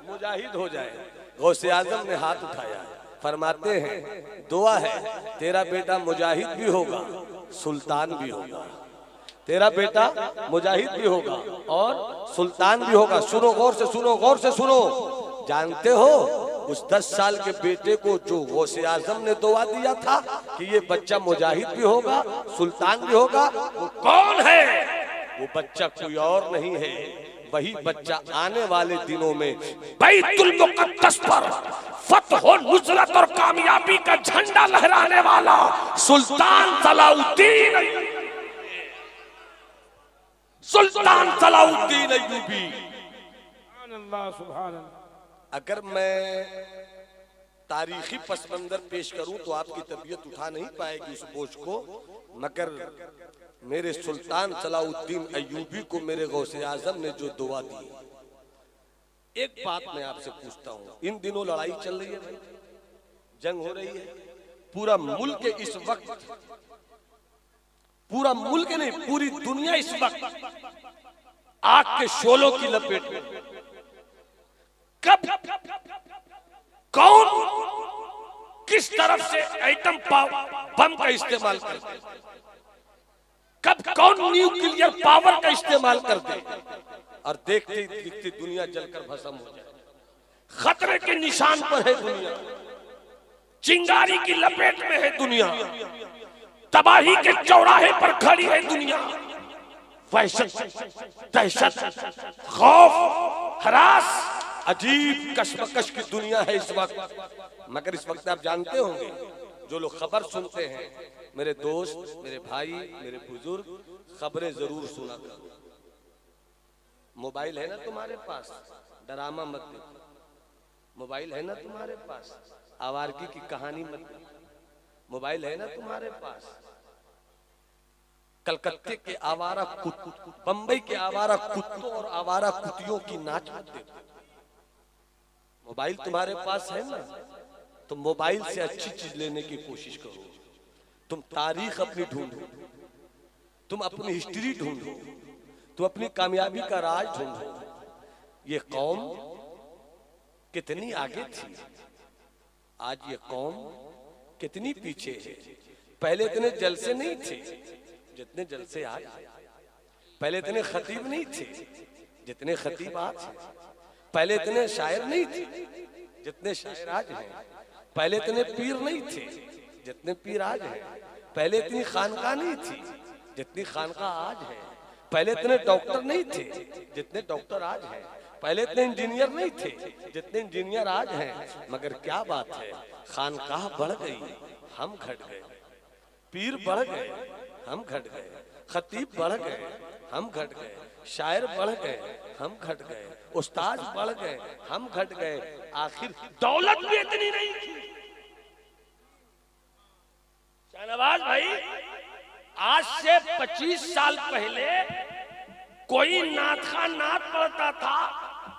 मुजाहिद हो जाए। गौसे आजम ने हाथ उठाया, फरमाते हैं दुआ है तेरा बेटा मुजाहिद भी होगा, सुल्तान भी होगा, तेरा बेटा मुजाहिद भी होगा और सुल्तान भी होगा। सुनो गौर से, सुनो गौर से सुनो। जानते हो उस 10 साल के बेटे को जो गौसे आजम ने दुआ दिया था कि ये बच्चा मुजाहिद भी होगा, सुल्तान भी होगा, वो कौन है? वो बच्चा कोई और नहीं है, वही बच्चा आने वाले दिनों में बैतुल मुक़द्दस पर फतह और नुसरत और कामयाबी का झंडा लहराने वाला सुल्तान सलाउद्दीन, सुल्तान सलाउद्दीन अय्यूबी। सुभान अल्लाह। अगर मैं तारीखी पसमंदर पेश करूं तो आपकी तबीयत उठा नहीं पाएगी उस बोझ को, मगर मेरे सुल्तान सलाउद्दीन अय्यूबी को मेरे गौसे आजम ने जो दुआ दी। एक बात मैं आपसे पूछता हूं, इन दिनों लड़ाई चल रही है भाई, जंग हो रही है, पूरा मुल्क इस वक्त, पूरा मुल्क नहीं पूरी दुनिया इस वक्त आग के शोलों की लपेट में। कब कौन किस तरफ से एटम बम का इस्तेमाल करते, कब कौन न्यूक्लियर पावर का इस्तेमाल करते, और देखते देखते दुनिया जलकर भस्म हो जाए। खतरे के निशान पर है दुनिया, चिंगारी की लपेट में है दुनिया, तबाही के चौराहे पर खड़ी है दुनिया। वहशत, दहशत, खौफ, हरास, अजीब कशमकश की दुनिया है इस वक्त। मगर इस वक्त आप जानते होंगे, जो लोग खबर सुनते हैं, मेरे दोस्त, मेरे भाई, मेरे बुजुर्ग, खबरें जरूर सुना करो। मोबाइल है ना तुम्हारे पास, डरामा मत दो, मोबाइल है ना तुम्हारे पास? आवारगी की कहानी मत। मोबाइल है ना तुम्हारे पास? कलकत्ते के आवारा बंबई के आवारा कुत्तों और आवारा कुतियों की नाच मत देखो। मोबाइल तुम्हारे पास है ना, तो मोबाइल से अच्छी चीज लेने की कोशिश करो। तुम तारीख अपनी ढूंढो, तुम अपनी हिस्ट्री ढूंढो, तुम अपनी कामयाबी का राज ढूंढो। ये कौम कितनी आगे थी, आज ये कौम कितनी पीछे है। पहले इतने जलसे नहीं थे जितने जलसे आज। पहले इतने खतीब नहीं थे जितने खतीब आज हैं। पहले इतने शायर नहीं थे जितने शायर आज हैं। पहले इतने पीर नहीं थे जितने पीर आज हैं। पहले इतनी खानका नहीं थी जितनी खानका आज है। पहले इतने डॉक्टर नहीं थे जितने डॉक्टर आज हैं। पहले इतने इंजीनियर नहीं थे जितने इंजीनियर आज हैं। मगर क्या बात है, खानकाह बढ़ गई, हम घट गए। पीर बढ़ गए, हम घट गए। खतीब बढ़ गए, हम घट गए। शायर बढ़ गए, हम घट गए। उस्ताद बढ़ गए, हम घट गए। आखिर दौलत भी इतनी नहीं थी। शाहनवाज भाई, आज से 25 साल पहले कोई नात खा नात पढ़ता था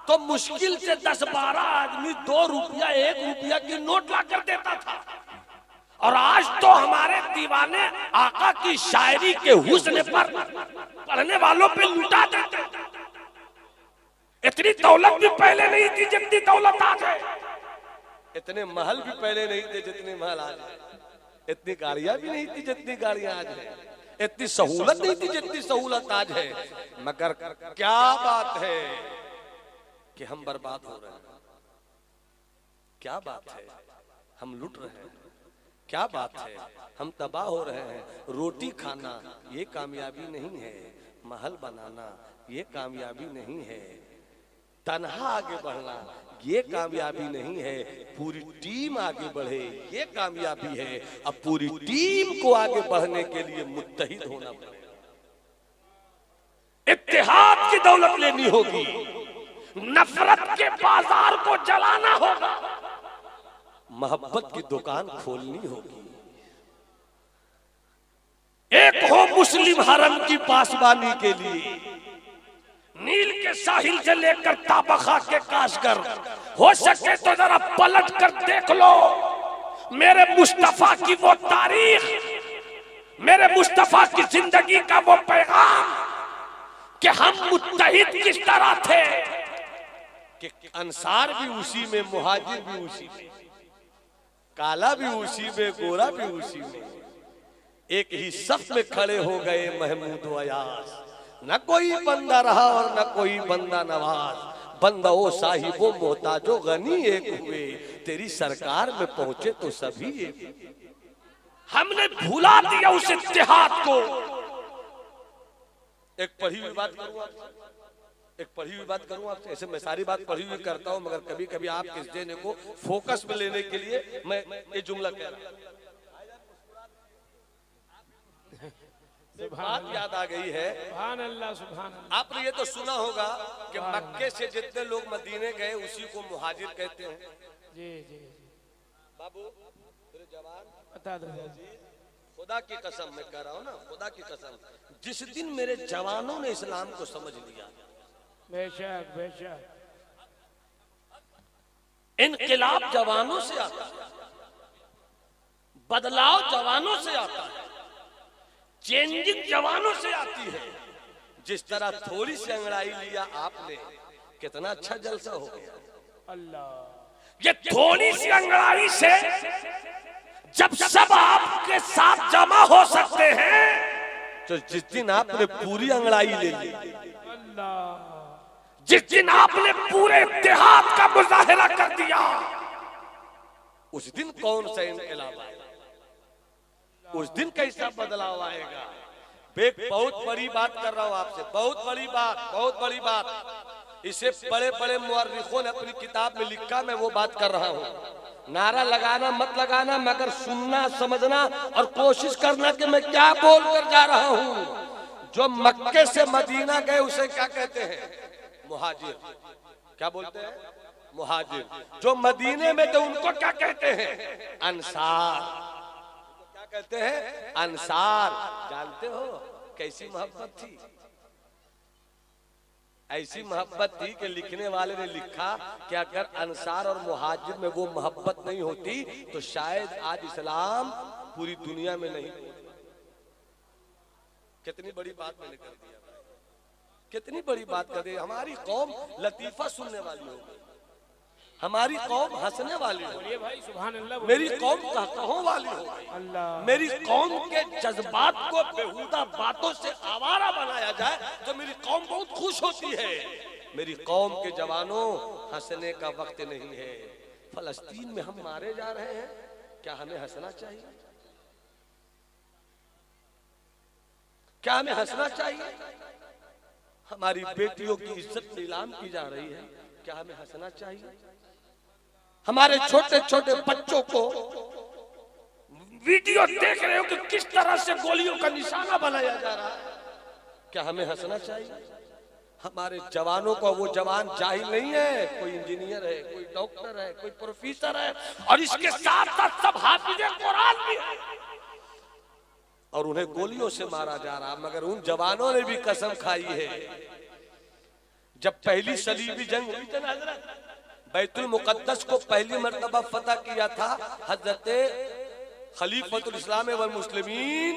तो मुश्किल से 10-12 आदमी 2 रुपया 1 रुपया की नोट ला कर देता था। और आज तो हमारे दीवाने आका की शायरी के हुस्न पर पढ़ने वालों पे लुटा देते। इतनी दौलत भी पहले नहीं थी जितनी दौलत आज है। इतने महल भी पहले नहीं थे जितने महल आज है। इतनी गाड़ियां भी नहीं थी जितनी गाड़ियां आज है। इतनी सहूलत नहीं थी जितनी सहूलत आज है। मगर क्या बात है कि हम बर्बाद हो रहे हैं। क्या बात है, हम लुट रहे हैं। क्या बात है, हम तबाह हो रहे हैं। रोटी खाना ये कामयाबी नहीं है, महल बनाना ये कामयाबी नहीं है, तन्हा आगे बढ़ना ये कामयाबी नहीं है, पूरी टीम आगे बढ़े ये कामयाबी है। अब पूरी टीम को आगे बढ़ने के लिए मुत्तहिद होना पड़ेगा। इत्तेहाद की दौलत लेनी होगी, नफरत के बाजार को जलाना होगा, मोहब्बत की दुकान खोलनी होगी। एक हो मुस्लिम हरम की पासबानी के लिए, नील के साहिल से लेकर ताबखा के काशगर, हो सके तो जरा पलट कर देख लो मेरे मुस्तफा की वो तारीख, मेरे मुस्तफा की जिंदगी का वो पैगाम कि हम मुत्तहिद किस तरह थे। कि अंसार भी उसी में, मुहाजिर भी उसी में, काला भी उसी में, गोरा भी उसी में, एक ही सफ में खड़े हो गए महमूद व अयाज। न कोई बंदा रहा और न कोई बंदा नवाज, बंदा ओ साहिबो मोहताजो गनी एक हुए, तेरी सरकार में पहुंचे तो सभी एक। हमने भुला दिया उस इत्तेहाद को। एक पढ़ी हुई बात करूं आपसे, एक पढ़ी हुई बात करूं आपसे। ऐसे मैं सारी बात पढ़ी हुई करता हूं, मगर कभी कभी आपके इस देने को फोकस में लेने के लिए मैं ये जुमला कह रहा हूं। बात याद आ गई है। सुभान अल्लाह, सुभान अल्लाह। आपने ये तो सुना होगा कि मक्के से जितने लोग मदीने गए उसी को मुहाजिर कहते हैं। जी जी बाबू मेरे जवान बता दो। खुदा की कसम मैं कह रहा हूँ ना, खुदा की कसम, जिस दिन मेरे जवानों ने इस्लाम को समझ लिया, बेशक बेशक, इनकिलाब जवानों से आता है, बदलाव जवानों से आता है, चेंजिंग जवानों से आती है। जिस तरह थोड़ी सी अंगड़ाई लिया आपने, कितना अच्छा जलसा हो गया। अल्लाह, ये थोड़ी सी अंगड़ाई से जब सब आपके साथ जमा हो सकते हैं, तो जिस दिन आपने पूरी अंगड़ाई ले ली, अल्लाह, जिस दिन आपने पूरे इत्तेहाद का मुजाहिरा कर दिया, उस दिन कौन सा इनकलाब आएगा, उस दिन कैसा बदलाव आएगा। एक बहुत बड़ी बात कर रहा हूं आपसे, बहुत बड़ी बात, बहुत बड़ी बात। इसे बड़े बड़े मुअर्रिखों ने अपनी किताब में लिखा, मैं वो बात कर रहा हूं। नारा लगाना मत लगाना, मगर सुनना समझना और कोशिश करना कि मैं क्या बोल कर जा रहा हूं। जो मक्के से मदीना गए उसे क्या कहते हैं? मुहाजिर। क्या बोलते हैं? मुहाजिर। जो मदीने में थे उनको क्या कहते हैं? अंसार। क्या कहते हैं? अंसार। जानते हो कैसी मोहब्बत थी? ऐसी मोहब्बत थी कि लिखने वाले ने लिखा कि अगर अंसार और मुहाजिर में वो मोहब्बत नहीं होती तो शायद आज इस्लाम पूरी दुनिया में नहीं। कितनी बड़ी बात मैंने कर दिया, कितनी बड़ी बात कर दी। हमारी कौम लतीफा सुनने वाली हो गई, हमारी कौम हंसने वाली हो गई भाई, सुभान अल्लाह। मेरी कौम कहकहों वाली हो गई। अल्लाह, मेरी कौम के जज्बात को बेहुदा बातों से आवारा बनाया जाए तो मेरी कौम बहुत खुश होती है। मेरी कौम के जवानों, हंसने का वक्त नहीं है। फलस्तीन में हम मारे जा रहे हैं, क्या हमें हंसना चाहिए? क्या हमें हंसना चाहिए? हमारी बेटियों की इज्जत नीलाम की जा रही है, क्या हमें हंसना चाहिए? हमारे छोटे छोटे बच्चों को वीडियो देख रहे हो कि किस तरह से गोलियों का निशाना बनाया जा रहा है, क्या हमें हंसना चाहिए? हमारे जवानों को, वो जवान जाहिल नहीं है, कोई इंजीनियर है, कोई डॉक्टर है, कोई प्रोफेसर है, और इसके साथ साथ सब हाफिज़े कुरान भी है, और उन्हें गोलियों से मारा जा रहा। मगर उन जवानों ने भी कसम खाई है, जब पहली सलीबी जंग हुई थी ना हजरत, बैतुल मुकद्दस को पहली मर्तबा फतह किया था हजरत खलीफतुल इस्लाम वल मुस्लिमीन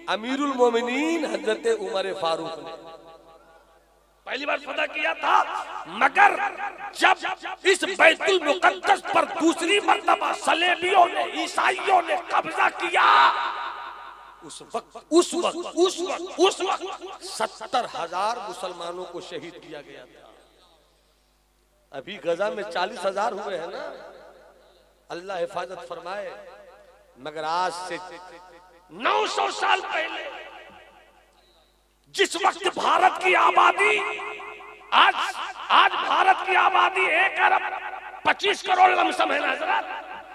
अमीरुल मोमिनीन हजरत उमर फारूक ने पहली बार फतह किया था। मगर जब इस बैतुल मुकद्दस पर दूसरी मर्तबा सलेबियों ने, ईसाइयों ने कब्जा किया, उस वक्त 70,000 मुसलमानों को शहीद किया गया था। अभी गजा में 40,000 हुए हैं ना, अल्लाह हिफाजत फरमाए। मगर आज से 900 साल पहले जिस वक्त भारत की आबादी, आज भारत की आबादी 1 अरब 25 करोड़ लमसम है हजरत।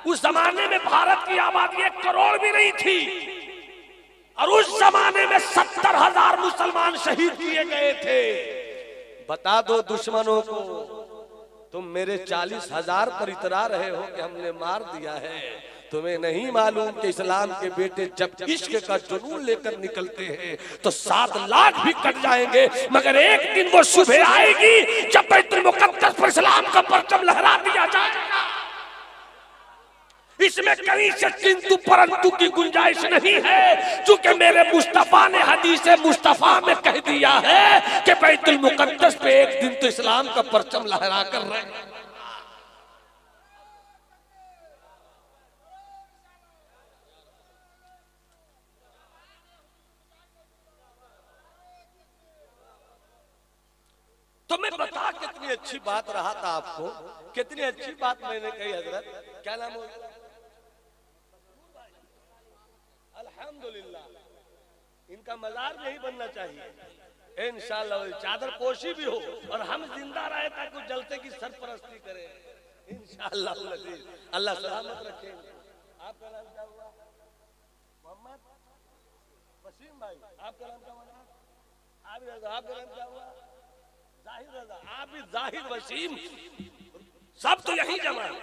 उस जमाने में भारत की आबादी 1 करोड़ भी नहीं थी, और उस जमाने में 70,000 मुसलमान शहीद किए गए थे। बता दो दुश्मनों को, तुम मेरे 40,000 पर इतरा रहे हो कि हमने मार दिया है। तुम्हें नहीं मालूम कि इस्लाम के बेटे जब इश्क का जुनून लेकर निकलते हैं तो 7 लाख भी कट जाएंगे, मगर एक दिन वो सुबह आएगी जब बैतुल मुकद्दस पर इस्लाम का परचम लहरा दिया जाएगा। इसमें कहीं से किंतु परंतु की गुंजाइश नहीं है, क्योंकि मेरे मुस्तफा ने हदीस मुस्तफा में कह दिया है कि बैतुल मुकद्दस पे एक दिन तो इस्लाम का परचम लहरा कर रहे। तो मैं बता कितनी अच्छी बात रहा था आपको, कितनी अच्छी बात मैंने कही हजरत। क्या नाम हो? अल्हम्दुलिल्लाह, इनका मजार नहीं बनना चाहिए। इंशाअल्लाह चादर पोशी भी हो और हम जिंदा रहे ताकि जलते की सरपरस्ती करें इंशाअल्लाह। अल्लाह सलामत रखे। आपका नाम क्या हुआ? मोहम्मद वसीम भाई। आपका नाम क्या हुआ? आपका नाम क्या हुआ? जाहिर रजा। आप भी जाहिर वसीम, सब तो यही जमा है।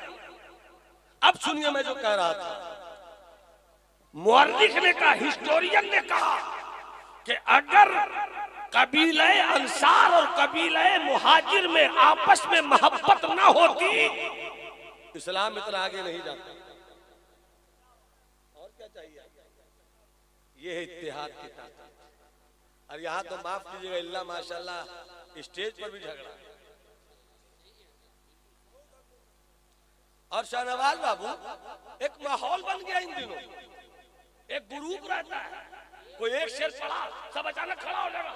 अब सुनिए मैं जो कह रहा था, मुअर्रिख ने कहा, हिस्टोरियन ने कहा कि अगर कबीले अंसार और कबीले मुहाजिर में आपस में मोहब्बत ना होती, इस्लाम इतना आगे नहीं जाता। और क्या चाहिए? ये है इत्तेहाद की ताकत। और यहाँ तो माफ कीजिएगा, इल्ला माशाल्लाह स्टेज पर भी झगड़ा। और शाहनवाज बाबू, एक माहौल बन गया इन दिनों। एक ग्रुप रहता है, कोई एक शेर पढ़ा, सब अचानक खड़ा हो जाएगा,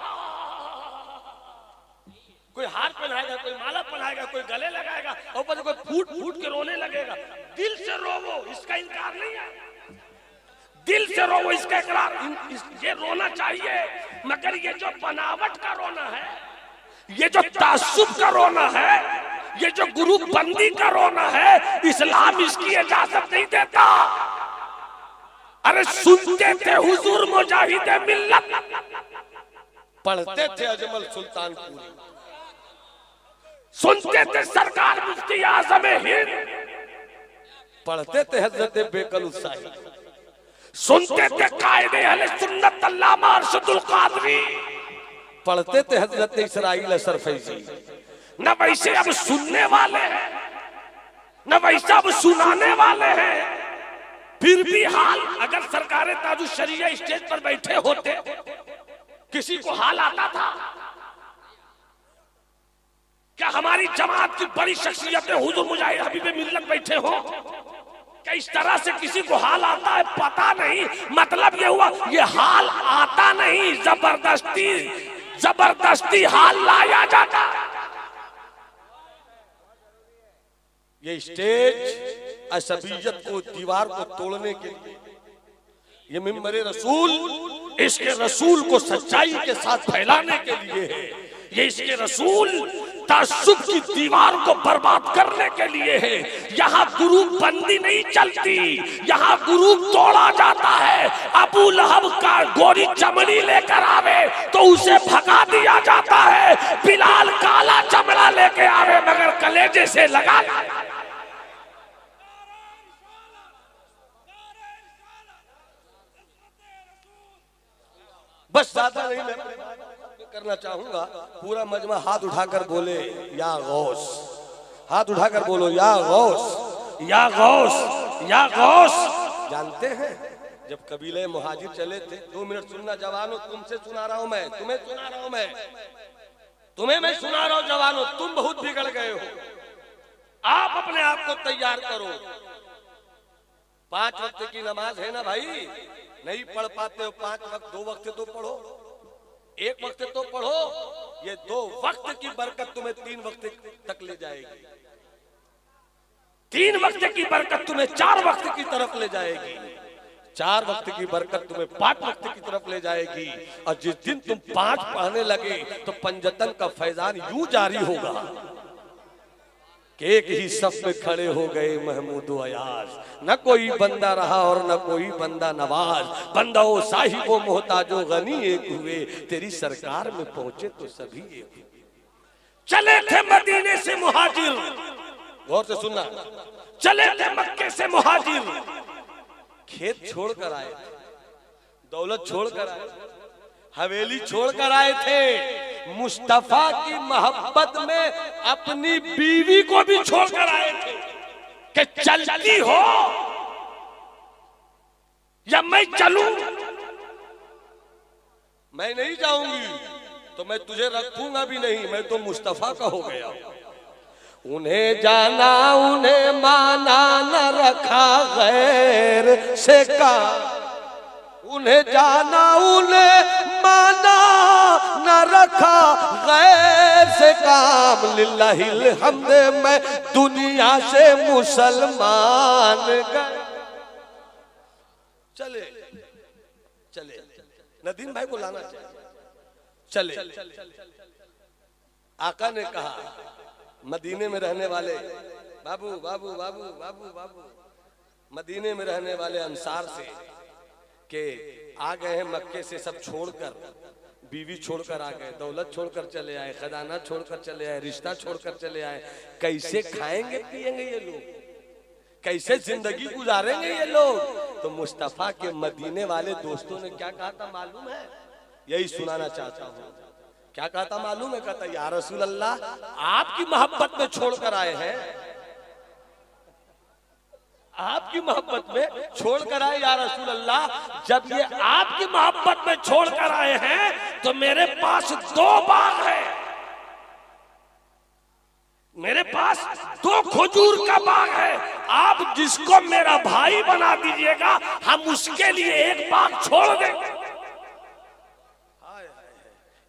कोई हार पहनाएगा, कोई माला पहनाएगा, कोई गले लगाएगा, और ऊपर कोई फूट फूट के रोने लगेगा। दिल से रोवो, इसका इनकार नहीं है। दिल से रोवो, इसका इकरार, ये रोना चाहिए। मगर ये जो बनावट का रोना है, ये जो तासुब का रोना है, ये जो ग्रुप बंदी का रोना है, इस्लाम इसकी इजाजत नहीं देता। अरे सुनते थे हुजूर मुजाहिदे मिल्लत, पढ़ते थे अजमल सुल्तानपुरी, सुनते थे सरकार मुफ्ती आज़म हिंद, पढ़ते थे हजरत बेकल साहिब, सुनते थे कायदे अहले सुन्नत अल्लामा अरशदुल कादरी, पढ़ते थे हजरत इसराइल असर फैजी। न वैसे अब सुनने वाले हैं, न वैसा अब सुनाने वाले हैं। फिर भी हाल, अगर सरकार ताजुल शरीया स्टेज पर बैठे होते, किसी को हाल आता था क्या? हमारी जमात की बड़ी शख्सियतें हुजूर मुजाहिद हबीब मिल्लत बैठे हो क्या? इस तरह से किसी को हाल आता है? पता नहीं। मतलब ये हुआ, ये हाल आता नहीं, जबरदस्ती हाल लाया जाता। ये स्टेज असबियत को, दीवार को तोड़ने के लिए, ये मिंबर रसूल इसके रसूल को सच्चाई के साथ फैलाने के लिए है। ये इसके रसूल तासुब की दीवार को बर्बाद करने के लिए है। यहाँ ग्रुप बंदी नहीं चलती, यहाँ ग्रुप तोड़ा जाता है। अबू लहब का गोरी चमड़ी लेकर आवे तो उसे भगा दिया जाता है। बिलाल काला चमड़ा लेके आवे मगर कलेजे से लगा। बस ज्यादा नहीं मैं करना चाहूंगा। पूरा मजमा हाथ उठाकर बोले या गौस, हाथ उठाकर बोलो या गौस, या गौस, या गौस। जानते हैं जब कबीले मुहाजिर चले थे, 2 मिनट सुनना जवानों, तुमसे सुना रहा हूं मैं, तुम्हें सुना रहा हूं मैं, तुम्हें मैं सुना रहा हूं जवानों। तुम बहुत बिगड़ गए हो, आप अपने आप को तैयार करो। 5 वक्त की नमाज है ना भाई, नहीं पढ़ पाते हो 5 वक्त, 2 वक्त तो पढ़ो, 1 वक्त तो पढ़ो। ये 2 वक्त की बरकत तुम्हें 3 वक्त तक ले जाएगी, 3 वक्त की बरकत तुम्हें 4 वक्त की तरफ ले जाएगी, 4 वक्त की बरकत तुम्हें 5 वक्त की तरफ ले जाएगी। और जिस दिन तुम 5 पढ़ने लगे तो पंजतन का फैजान यूं जारी होगा कि एक ही सफ में खड़े हो गए महमूद अयाज। न कोई बंदा रहा और न कोई बंदा नवाज, बंदा ओ साहिब ओ मोहताजो गनी एक हुए, तेरी सरकार में पहुंचे तो सभी एक हुए। चले थे मदीने से मुहाजिर, गौर से सुनना, चले थे मक्के से मुहाजिर। खेत छोड़कर आए, दौलत छोड़कर आए, हवेली छोड़कर आए थे। मुस्तफा की मोहब्बत में अपनी बीवी को भी छोड़कर आए थे कि चलती हो या मैं चलूं। मैं नहीं जाऊंगी तो मैं तुझे रखूंगा भी नहीं, मैं तो मुस्तफा का हो गया। उन्हें जाना उन्हें माना न रखा गैर से का, उन्हें जाना उन्हें माना न रखा गैर से काम। लिल्लाहिल हम्द मैं दुनिया से मुसलमान गए। चले चले नदीम भाई को लाना चाहिए। चले आका ने कहा मदीने में रहने वाले बाबू बाबू बाबू बाबू बाबू, मदीने में रहने वाले अंसार से के आ गए हैं मक्के से, सब छोड़कर, बीवी छोड़कर आ गए, दौलत छोड़कर चले आए, खजाना छोड़कर चले आए, रिश्ता छोड़कर चले आए। कैसे खाएंगे पिएंगे ये लोग, कैसे जिंदगी गुजारेंगे ये लोग? तो मुस्तफा के मदीने वाले दोस्तों ने क्या कहा था मालूम है? यही सुनाना चाहता हूँ। क्या कहा था मालूम है? कहता या रसूल अल्लाह, आपकी मोहब्बत में छोड़कर आए हैं, आपकी मोहब्बत में छोड़कर आए या रसूल अल्लाह। जब ये आपकी मोहब्बत में छोड़कर आए हैं तो मेरे पास 2 बाग है, मेरे पास 2 खजूर का बाग है। आप जिसको मेरा भाई बना दीजिएगा, हम उसके लिए 1 बाग छोड़ देंगे।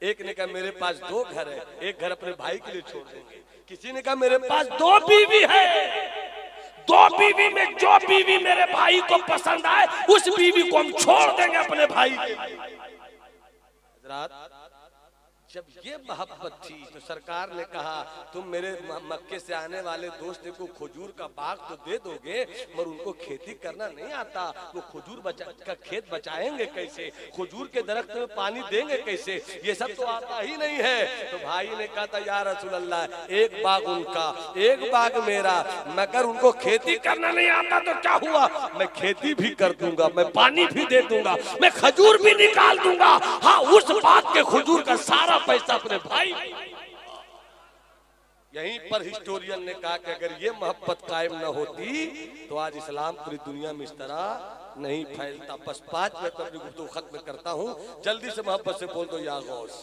एक ने कहा मेरे पास 2 घर है, 1 घर अपने भाई के लिए छोड़ देंगे। किसी ने कहा मेरे पास 2 बीवी है, 2 बीवी में जो बीवी मेरे भाई को पसंद आए उस बीवी को हम छोड़ देंगे अपने भाई के लिए। जब ये मोहब्बत थी तो सरकार ने कहा तुम मेरे मक्के से आने वाले दोस्त को खजूर का बाग तो दे दोगे, मगर उनको खेती करना नहीं आता, वो खजूर का खेत बचाएंगे कैसे, खजूर के दरख्त में पानी देंगे कैसे, ये सब तो आता ही नहीं है। तो भाई ने कहा था या रसूल अल्लाह, एक बाग उनका एक बाग मेरा, मगर उनको खेती करना नहीं आता तो क्या हुआ, मैं खेती भी कर दूंगा, मैं पानी भी दे दूंगा, मैं खजूर भी निकाल दूंगा। हाँ, उस बाग के खजूर का सारा पैसा अपने भाई। यहीं पर हिस्टोरियन ने कहा कि अगर ये मोहब्बत कायम न होती तो आज इस्लाम पूरी दुनिया में इस तरह नहीं फैलता। बस 5 मिनट में अपनी गुफ्तगू खत्म करता हूँ, जल्दी से मोहब्बत से बोल दो या गौस।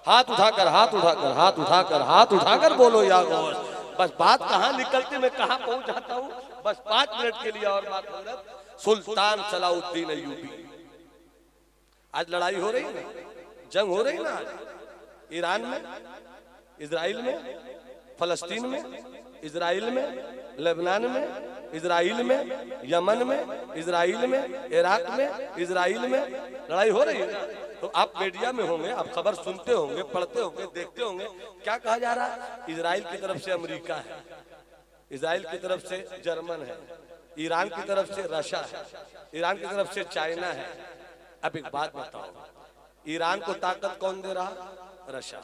हाथ उठाकर हाथ उठाकर हाथ उठाकर हाथ उठाकर बोलो या गौस। बस बात कहाँ निकलती, मैं कहाँ पहुंच जाता हूँ। बस 5 मिनट के लिए और बात हजरत सुल्तान सलाउद्दीन अय्यूबी। आज लड़ाई हो रही है ना, जंग हो रही ना, ईरान में, इजराइल में, फलस्तीन में, इजराइल में, लेबनान में, इजराइल में, यमन में, इजराइल में, इराक में, इजराइल में लड़ाई हो रही है। तो आप मीडिया में होंगे, आप खबर सुनते होंगे, पढ़ते होंगे, देखते होंगे, क्या कहा जा रहा है, इजराइल की तरफ से अमेरिका है, इजराइल की तरफ से जर्मन है, ईरान की तरफ से रशिया है, ईरान की तरफ से चाइना है। अब एक बात बताओ, ईरान को ताकत कौन दे रहा, रशिया।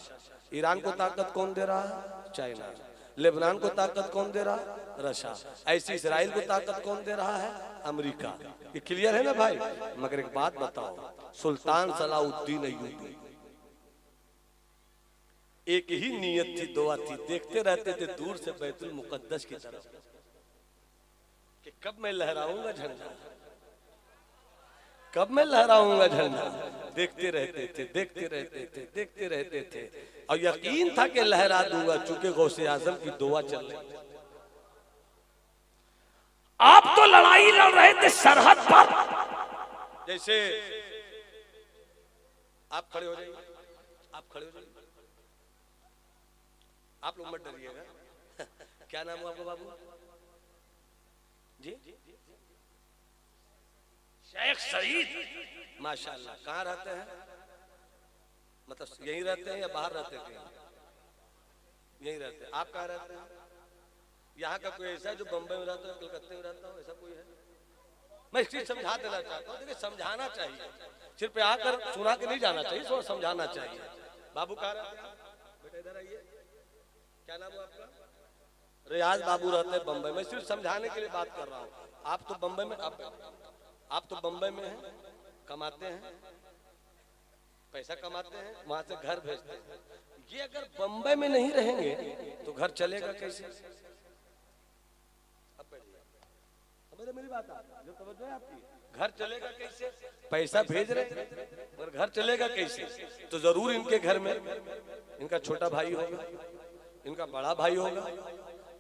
ईरान को ताकत कौन दे रहा, चाइना। लेबनान को ताकत कौन दे रहा, रशिया। ऐसे इजराइल को ताकत कौन दे रहा है, अमेरिका। ये क्लियर है ना भाई। मगर एक बात बताओ, सुल्तान सलाउद्दीन अय्यूबी, एक ही नियत थी, दुआ थी, देखते रहते थे दूर से बैतुल मुकद्दस की तरफ कि कब मैं लहराऊंगा झंडा, कब मैं लहराऊंगा झंडा। देखते रहते थे, देखते रहते थे, देखते रहते थे, और यकीन था कि लहरा दूंगा, चूंकि गौसे आजम की दुआ चल रही। आप तो लड़ाई लड़ रहे थे सरहद पर। जैसे आप खड़े हो जाइए, आप खड़े हो जाइए, आप लोग मत डरिएगा। क्या नाम हुआ आपका बाबू जी? शेख सईद। माशाल्लाह। कहाँ रहते हैं, मतलब यहीं रहते हैं या बाहर रहते हैं? यहीं रहते हैं। आप कहाँ रहते हैं? यहाँ का कोई ऐसा जो बम्बई में रहता है, कलकत्ते में रहता हो, ऐसा कोई है? मैं इस चीज समझा देना चाहता हूँ, देखिए समझाना चाहिए, सिर्फ आकर सुना के नहीं जाना चाहिए, सो समझाना चाहिए। बाबू कहाँ रहते हैं? बेटा इधर आइए। क्या नाम है आपका? रियाज बाबू रहते हैं बम्बई में। सिर्फ समझाने के लिए बात कर रहा हूँ। आप तो बम्बई में, आप तो बम्बई में हैं, कमाते हैं, पैसा कमाते हैं, वहां से घर भेजते हैं। ये अगर बम्बई में नहीं रहेंगे तो घर चलेगा कैसे? अब बैठिए, मेरी बात जो तवज्जो है आपकी, घर चलेगा कैसे? पैसा भेज रहे और घर चलेगा कैसे? तो जरूर इनके घर में इनका छोटा भाई होगा, इनका बड़ा भाई होगा,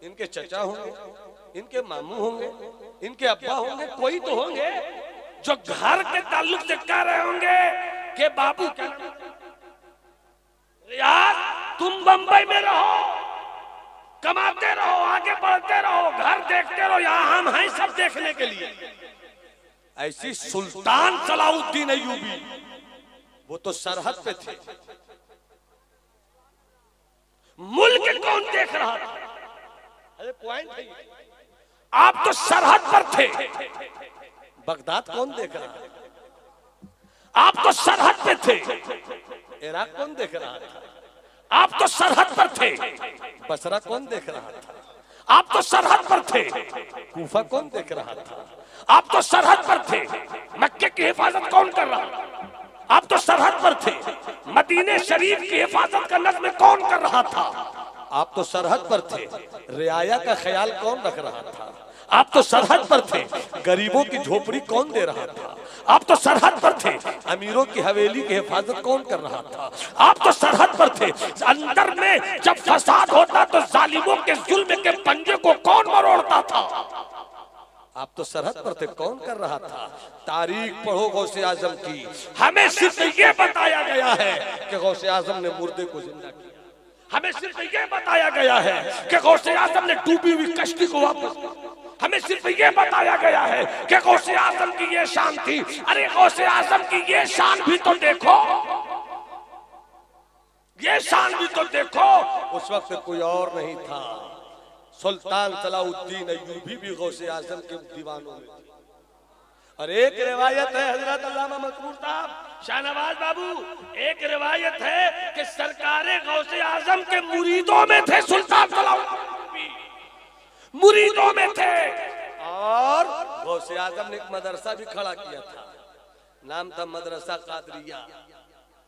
इनके चचा होंगे, इनके मामू होंगे, इनके अब्बा होंगे, कोई तो होंगे जो घर के ताल्लुक से कह रहे होंगे कि बाबू क्या यार तुम बंबई में रहो, कमाते रहो, आगे बढ़ते रहो, घर देखते रहो, यहाँ हम हैं सब देखने के लिए। ऐसी सुल्तान सलाउद्दीन अय्यूबी, वो तो सरहद पे थे। मुल्क कौन देख रहा था? अरे पॉइंट है, आप तो सरहद पर थे। बगदाद कौन देख रहा था? आप तो सरहद पे थे। इराक कौन देख रहा था? आप तो सरहद पर थे। बसरा कौन देख रहा था? आप तो सरहद पर थे। कूफा कौन देख रहा था? आप तो सरहद पर थे। मक्के की हिफाजत कौन कर रहा था? आप तो सरहद पर थे। मदीने शरीफ की हिफाजत का नज़्म कौन कर रहा था? आप तो सरहद पर थे। रियाया का ख्याल कौन रख रहा था? आप तो सरहद पर थे। गरीबों की झोपड़ी कौन दे रहा था? आप तो सरहद पर थे। अमीरों की हवेली की हिफाजत कौन कर रहा था? आप तो सरहद पर थे। अंदर में जब फसाद होता तो जालिमों के जुल्म के पंजे को कौन मरोड़ता था? आप तो सरहद पर थे, कौन कर रहा था? तारीख पढ़ो गौसे आजम की, हमें सिर्फ ये बताया गया है कि गौसे आजम ने मुर्दे को जिंदा किया। हमें सिर्फ ये बताया गया है कि गौसे आजम ने डूबी हुई कश्ती को वापस। हमें सिर्फ ये बताया गया है कि गौसे आजम की ये शान थी। अरे गौसे आजम की ये शान भी तो देखो। ये शान भी तो देखो। उस वक्त कोई और नहीं था, सुल्तान सलाउद्दीन अय्यूबी भी गौसे आजम के दीवानों में थे। और एक रिवायत है हजरत अल्लामा मकरूर साहब, शाहनवाज बाबू, एक रिवायत है कि सरकारे गौसे आजम के मुरीदों में थे सुल्तान सलाउद्दीन, मुरीदों में थे। और गौसे आजम ने एक मदरसा भी खड़ा किया था, नाम था मदरसा कादरिया,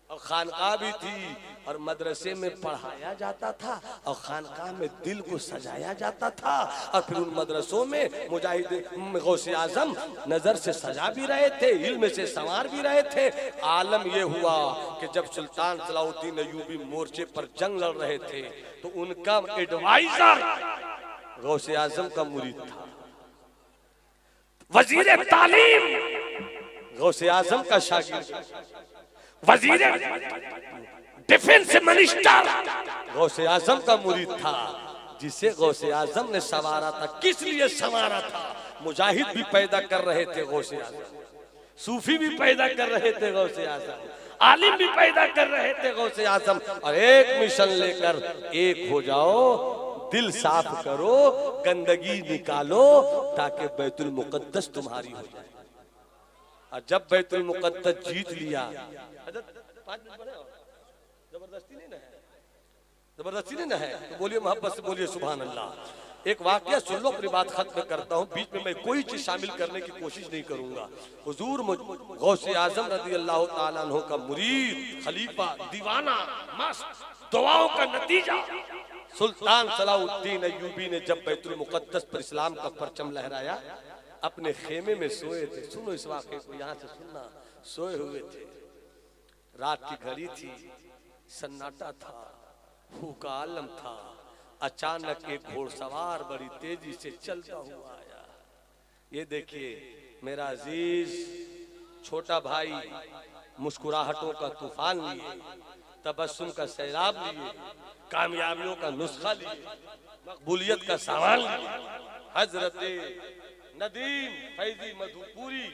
और खानकाह भी थी, और मदरसे में पढ़ाया जाता था और खानकाह में दिल को सजाया जाता था। और फिर उन मदरसों में मुजाहिद गौसे आजम नजर से सजा भी रहे थे, इल्म से संवार भी रहे थे। आलम यह हुआ कि जब सुल्तान सलाउद्दीन अय्यूबी मोर्चे पर जंग लड़ रहे थे तो उनका एडवाइजर गौसे आजम का मुरीद था, वजीर तालीम गौसे आजम का शागिर्द, वजीर डिफेंस मिनिस्टर गौसे आजम का मुरीद था, जिसे गौसे आजम ने संवारा था। किस लिए संवारा था? मुजाहिद भी पैदा कर रहे थे गौसे आजम, सूफी भी पैदा कर रहे थे गौसे आजम, आलिम भी पैदा कर रहे थे गौसे आजम। और एक मिशन लेकर एक हो जाओ, दिल साफ करो, गंदगी निकालो, ताकि बैतुल मुकद्दस तुम्हारी हो जाए। और जब बैतुल मुकद्दस जीत लिया, जबरदस्ती नहीं ना है, जबरदस्ती नहीं ना है, तो बोलिए मोहब्बत से बोलिए सुभान अल्लाह। एक वाकया सुन लो, अपनी बात खत्म करता हूँ, बीच में मैं कोई चीज शामिल करने की कोशिश नहीं करूंगा। हुजूर गौसे आजम रज़ी अल्लाह ताला अन्हु का मुरीद, खलीफा, दीवाना, मस्त, दुआओं का नतीजा सुल्तान सलाउद्दीन अय्यूबी ने जब बैतुल मुकद्दस पर इस्लाम का परचम लहराया, अपने खेमे में सोए थे। सुनो इस वाक़े को, यहाँ से सुनना। सोए हुए थे, रात की घड़ी थी, सन्नाटा था, फूका आलम था। अचानक एक घोड़सवार बड़ी तेजी से चलता हुआ आया। ये देखिए मेरा अजीज छोटा भाई, मुस्कुराहटों का तूफान लिए, तबस्सुम का सैलाब लिए, कामयाबियों का नुस्खा लिए, मकबूलियत का सामान लिए, हजरत नदीम फैजी मधुपुरी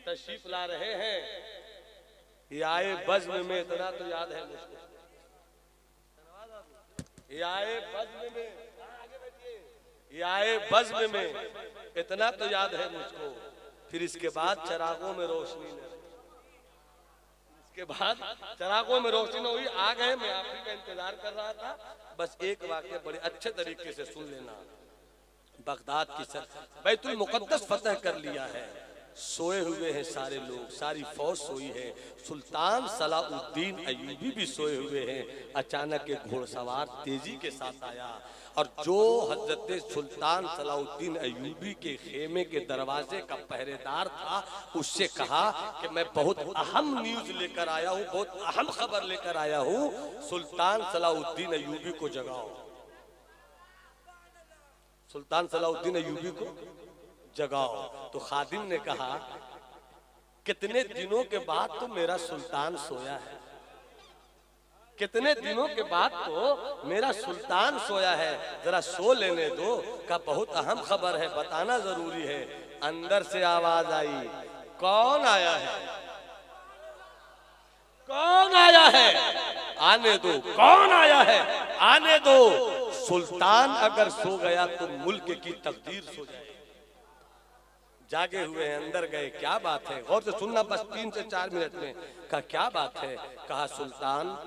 तशरीफ ला रहे हैं। ये आए बज़्म में, इतना तो याद है मुझको, ये आए बज़्म में, ये आए बज़्म में, इतना तो याद है मुझको। फिर इसके बाद चरागों में रोशनी नहीं, इसके बाद चरागों में रोशनी हुई, आ गए। मैं आप ही का इंतजार कर रहा था। बस एक वाक़या बड़े अच्छे तरीके से सुन लेना। बगदाद की बैतुल मुकद्दस फतह कर लिया है, सोए हुए हैं सारे लोग, सारी फौज सोई है, सुल्तान सलाउद्दीन अय्यूबी भी सोए हुए हैं। अचानक एक घोड़सवार तेजी के साथ आया और जो हजरत सुल्तान सलाउद्दीन अय्यूबी के खेमे के दरवाजे का पहरेदार था, उससे कहा कि मैं बहुत अहम न्यूज लेकर आया हूँ, बहुत अहम खबर लेकर आया हूँ, सुल्तान सलाउद्दीन अय्यूबी को जगाओ। सुल्तान सलाउद्दीन अय्यूबी को जगाओ। तो खादिम ने कहा, कितने दिनों के बाद तो मेरा सुल्तान सोया है, कितने दिनों के बाद तो मेरा सुल्तान सोया है, जरा सो लेने दो। का बहुत अहम खबर है, बताना जरूरी है। अंदर से आवाज आई, कौन आया है, कौन आया है, आने दो, कौन आया है, आने दो। सुल्तान अगर सो गया तो मुल्क की तकदीर सो जाए। जागे हुए हैं, अंदर गए, क्या बात है, गौर से सुनना, बस 3 से 4 मिनट में। कहा क्या बात है? कहा सुल्तान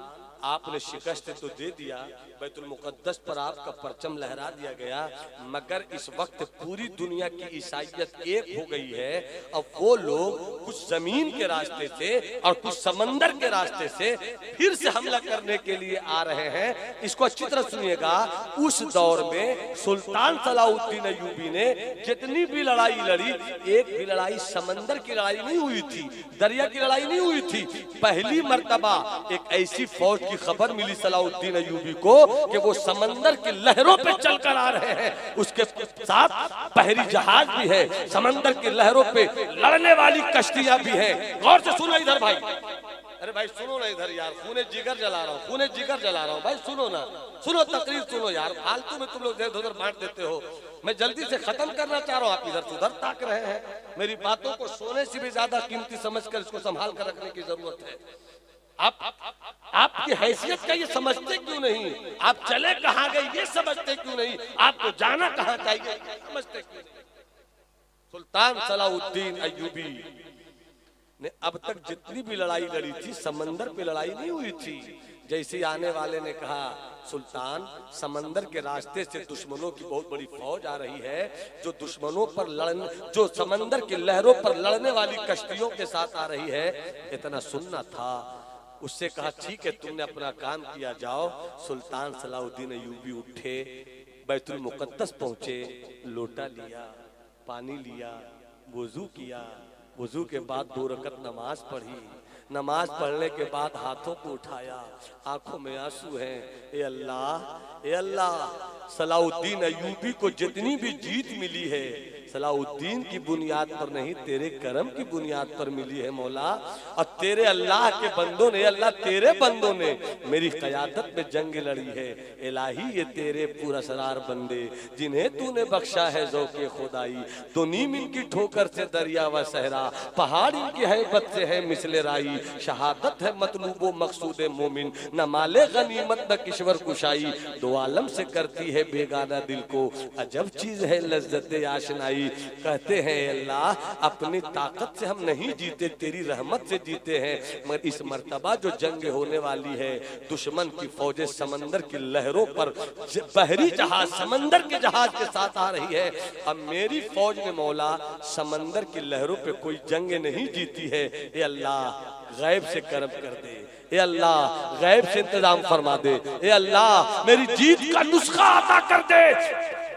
आपने शिकस्त तो दे दिया, बैतुल मुकद्दस पर आपका परचम लहरा दिया गया, मगर इस वक्त पूरी दुनिया की ईसाइयत एक हो गई है और वो लोग कुछ जमीन के रास्ते से और कुछ समंदर के रास्ते से फिर से हमला करने के लिए आ रहे हैं। इसको अच्छी तरह सुनिएगा। उस दौर में सुल्तान सलाउद्दीन अय्यूबी ने जितनी भी लड़ाई लड़ी, एक भी लड़ाई समंदर की लड़ाई नहीं हुई थी, दरिया की लड़ाई नहीं हुई थी। पहली मर्तबा एक ऐसी फौज की खबर मिली सलाउद्दीन अय्यूबी को कि वो समंदर की लहरों पे चलकर आ रहे हैं, उसके साथ बहरी जहाज भी है, समंदर की लहरों पे लड़ने वाली कश्तियां भी हैं। गौर से सुनो इधर भाई, अरे भाई सुनो ना इधर यार, खूने जिगर जला रहा हूँ, खूने जिगर जला रहा हूँ भाई, सुनो ना, सुनो तकरीर सुनो यार, फालतू में तुम लोग इधर उधर बांट देते हो। मैं जल्दी से खत्म करना चाह रहा हूँ, आप इधर से उधर ताक रहे हैं। मेरी बातों को सोने से भी ज्यादा कीमती समझकर इसको संभाल कर रखने की जरूरत है। आपकी हैसियत का ये समझते क्यों नहीं? आप चले कहाँ गए ये समझते क्यों नहीं? आपको जाना कहाँ चाहिए समझते क्यों नहीं? सुल्तान सलाउद्दीन अय्यूबी ने अब तक जितनी भी लड़ाई लड़ी थी समंदर पे लड़ाई नहीं हुई थी। जैसे आने वाले ने कहा सुल्तान समंदर के रास्ते से दुश्मनों की बहुत बड़ी फौज आ रही है, जो दुश्मनों पर लड़ने, जो समंदर की लहरों पर लड़ने वाली कश्तियों के साथ आ रही है, इतना सुनना था। उससे कहा ठीक है तुमने अपना काम किया, जाओ। सुल्तान सलाउद्दीन अय्यूबी उठे, बैतुल मुकद्दस पहुंचे, लोटा लिया, पानी लिया, वुजू किया, वुजू के बाद 2 रकत नमाज पढ़ी, नमाज पढ़ने के बाद हाथों को उठाया, आंखों में आंसू हैं। ए अल्लाह, ए अल्लाह, सलाउद्दीन अय्यूबी को जितनी भी जीत मिली है सलाउद्दीन की बुनियाद पर नहीं, तेरे करम की बुनियाद पर मिली है मौला। और तेरे अल्लाह के बंदों ने, अल्लाह तेरे बंदों ने मेरी क़यादत में जंग लड़ी है। इलाही ये तेरे पुरअसरार बंदे जिन्हें तूने बख्शा है ज़ौक़े खुदाई, तो नीम इनकी ठोकर से दरिया व सहरा, पहाड़ इनकी हैबत से है मिसले राई, शहादत है मतलूबो मकसूद मोमिन, न माले गनीमत न किश्वर कुशाई, दो आलम से करती है बेगाना दिल को, अजब चीज है लज्जत आशनाई। कहते हैं अल्लाह अपनी ताकत से हम नहीं जीते, तेरी रहमत से जीते हैं। मगर इस मर्तबा जो जंग होने वाली है, दुश्मन की फौजें समंदर की लहरों पर, बहरी जहाज समंदर के जहाज के साथ आ रही है। अब मेरी फौज ने मौला समंदर की लहरों पे कोई जंग नहीं जीती है। ये अल्लाह गैब से करम कर दे, ए अल्लाह गैब से इंतजाम फरमा दे, ए अल्लाह मेरी जीत का नुस्खा अता कर दे।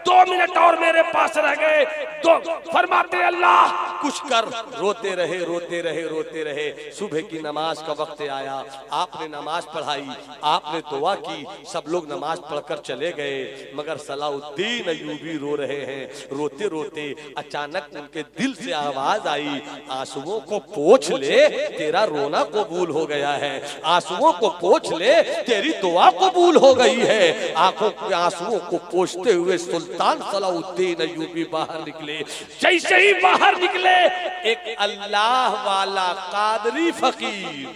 2 मिनट और मेरे पास रह गए, तो फरमाते अल्लाह कुछ कर। रोते रहे, रोते रहे, रोते रहे। सुबह की नमाज का वक्त आया, आपने नमाज पढ़ाई, आपने दुआ की, सब लोग नमाज पढ़कर चले गए। मगर सलाउद्दीन अय्यूबी रो रहे हैं। रोते रोते अचानक उनके दिल से आवाज आई, आंसुओं को पोंछ ले, तेरा रोना कबूल हो गया है। आंसुओं को पोंछ ले, तेरी दुआ कबूल हो गई है। आंखों के आंसुओं को पोंछते हुए सुल्तान सलाउद्दीन अय्यूबी बाहर निकले। जैसे ही बाहर निकले, एक अल्लाह वाला कादरी फकीर,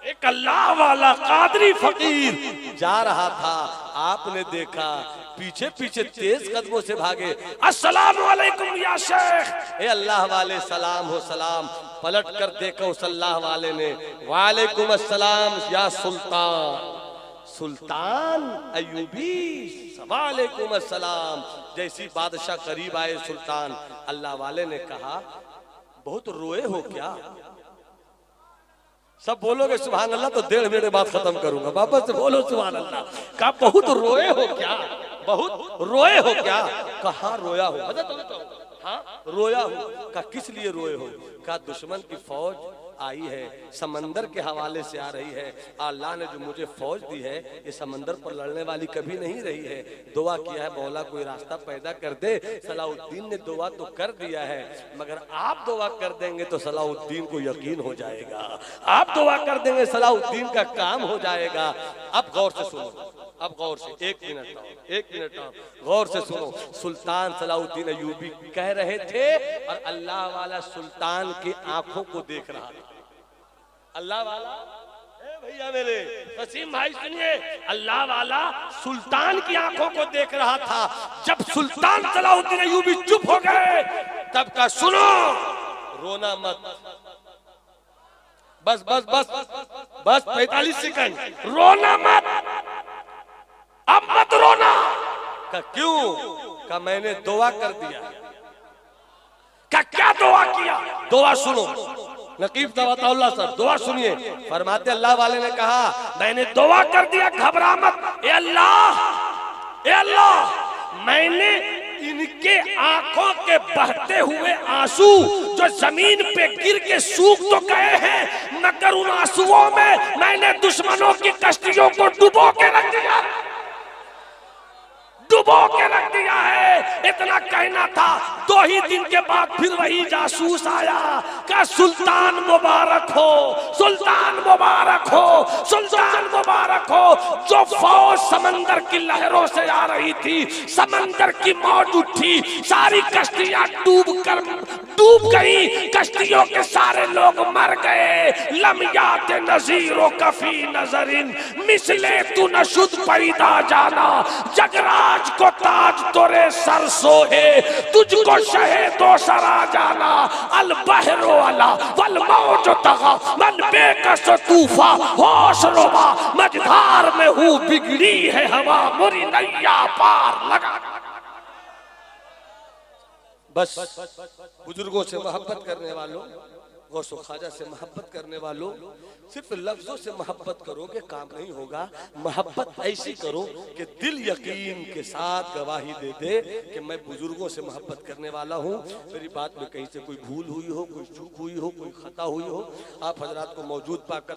एक अल्लाह वाला कादरी फकीर जा रहा था। आपने देखा, पीछे पीछे तेज कदमों से भागे। अस्सलाम वालेकुम या शेख, ए अल्लाह वाले सलाम हो सलाम। पलट कर देखा उस अल्लाह वाले ने, वालेकुम अस्सलाम या सुल्तान। सुल्तान अय्यूबी वालेकुम अस्सलाम। जैसी बादशाह करीब आए सुल्तान, अल्लाह वाले ने कहा बहुत रोए हो क्या? सब बोलोगे सुभान अल्लाह तो 1.5 मिनट बाद खत्म करूंगा, वापस से बोलो सुभान अल्लाह। कहा बहुत रोए हो क्या? बहुत रोए हो क्या? कहाँ रोया हो? हाँ रोया हो। कहा किस लिए रोए हो? कहा दुश्मन की फौज आई है, समंदर के हवाले से आ रही है। अल्लाह ने जो मुझे फौज दी है, ये समंदर पर लड़ने वाली कभी नहीं रही है। दुआ किया है मौला कोई रास्ता पैदा कर दे। सलाउद्दीन ने दुआ तो कर दिया है, मगर आप दुआ कर देंगे तो सलाउद्दीन को यकीन हो जाएगा। आप दुआ कर देंगे सलाउद्दीन का काम हो जाएगा। अब गौर से सुनो, अब गौर से, 1 मिनट और, 1 मिनट और गौर से सुनो। सुल्तान सलाउद्दीन अय्यूबी कह रहे थे और अल्लाह वाला सुल्तान की आंखों को देख रहा था। अल्लाह वाला, भैया मेरे वसीम भाई सुनिए, अल्लाह वाला सुल्तान की आंखों को देख रहा था। जब सुल्तान सलाउद्दीन अय्यूबी चुप हो गए, तब का सुनो, रोना मत, बस बस बस बस 45 सेकंड, रोना मत, अब मत रोना। का क्यों? का मैंने दुआ कर दिया। का क्या दुआ किया? दुआ सुनो, नकीब तवातउल्लाह सर दुआ सुनिए। फरमाते अल्लाह वाले ने कहा मैंने दुआ कर दिया, घबरा मत। ए अल्लाह, ए अल्लाह, मैंने इनके आंखों के बहते हुए आंसू जो जमीन पे गिर के सूख तो गए हैं, मगर उन आंसुओं में मैंने दुश्मनों की कश्तियों को डुबो के रख दिया, डुबो के रख दिया है। इतना इतना कहना था। 2 ही दिन के बाद फिर वही जासूस आया, कहा सुल्तान मुबारक हो, सुल्तान मुबारक हो, सुल्तान मुबारक हो। जो फौज समंदर की लहरों से आ रही थी, समंदर की मौज उठी, सारी कश्तियां डूब गई, कश्तियों के सारे लोग मर गए। लम्यात नज़ीरो कफी नजरिन मिसले तू नशुद पैदा जाना, जगराज को ताज तोरे सर सोहे, तुझको शहे दो सरा जाना। अल बहरो अला वल मौज तगा मन बेकस तूफा, होश रुबा मझधार में हूँ, बिगड़ी है हवा मुरी नैया पार लगा। बस बुजुर्गों से मोहब्बत करने वालों, गौसो ख्वाजा से मोहब्बत करने वालों, सिर्फ लफ्जों से मोहब्बत करोगे काम नहीं होगा। मोहब्बत ऐसी करो कि दिल यकीन के साथ गवाही दे दे कि मैं बुजुर्गों से मोहब्बत करने वाला हूँ। मेरी बात में कहीं से कोई भूल हुई हो, कोई चूक हुई हो, कोई खता हुई हो, आप हजरात को मौजूद पाकर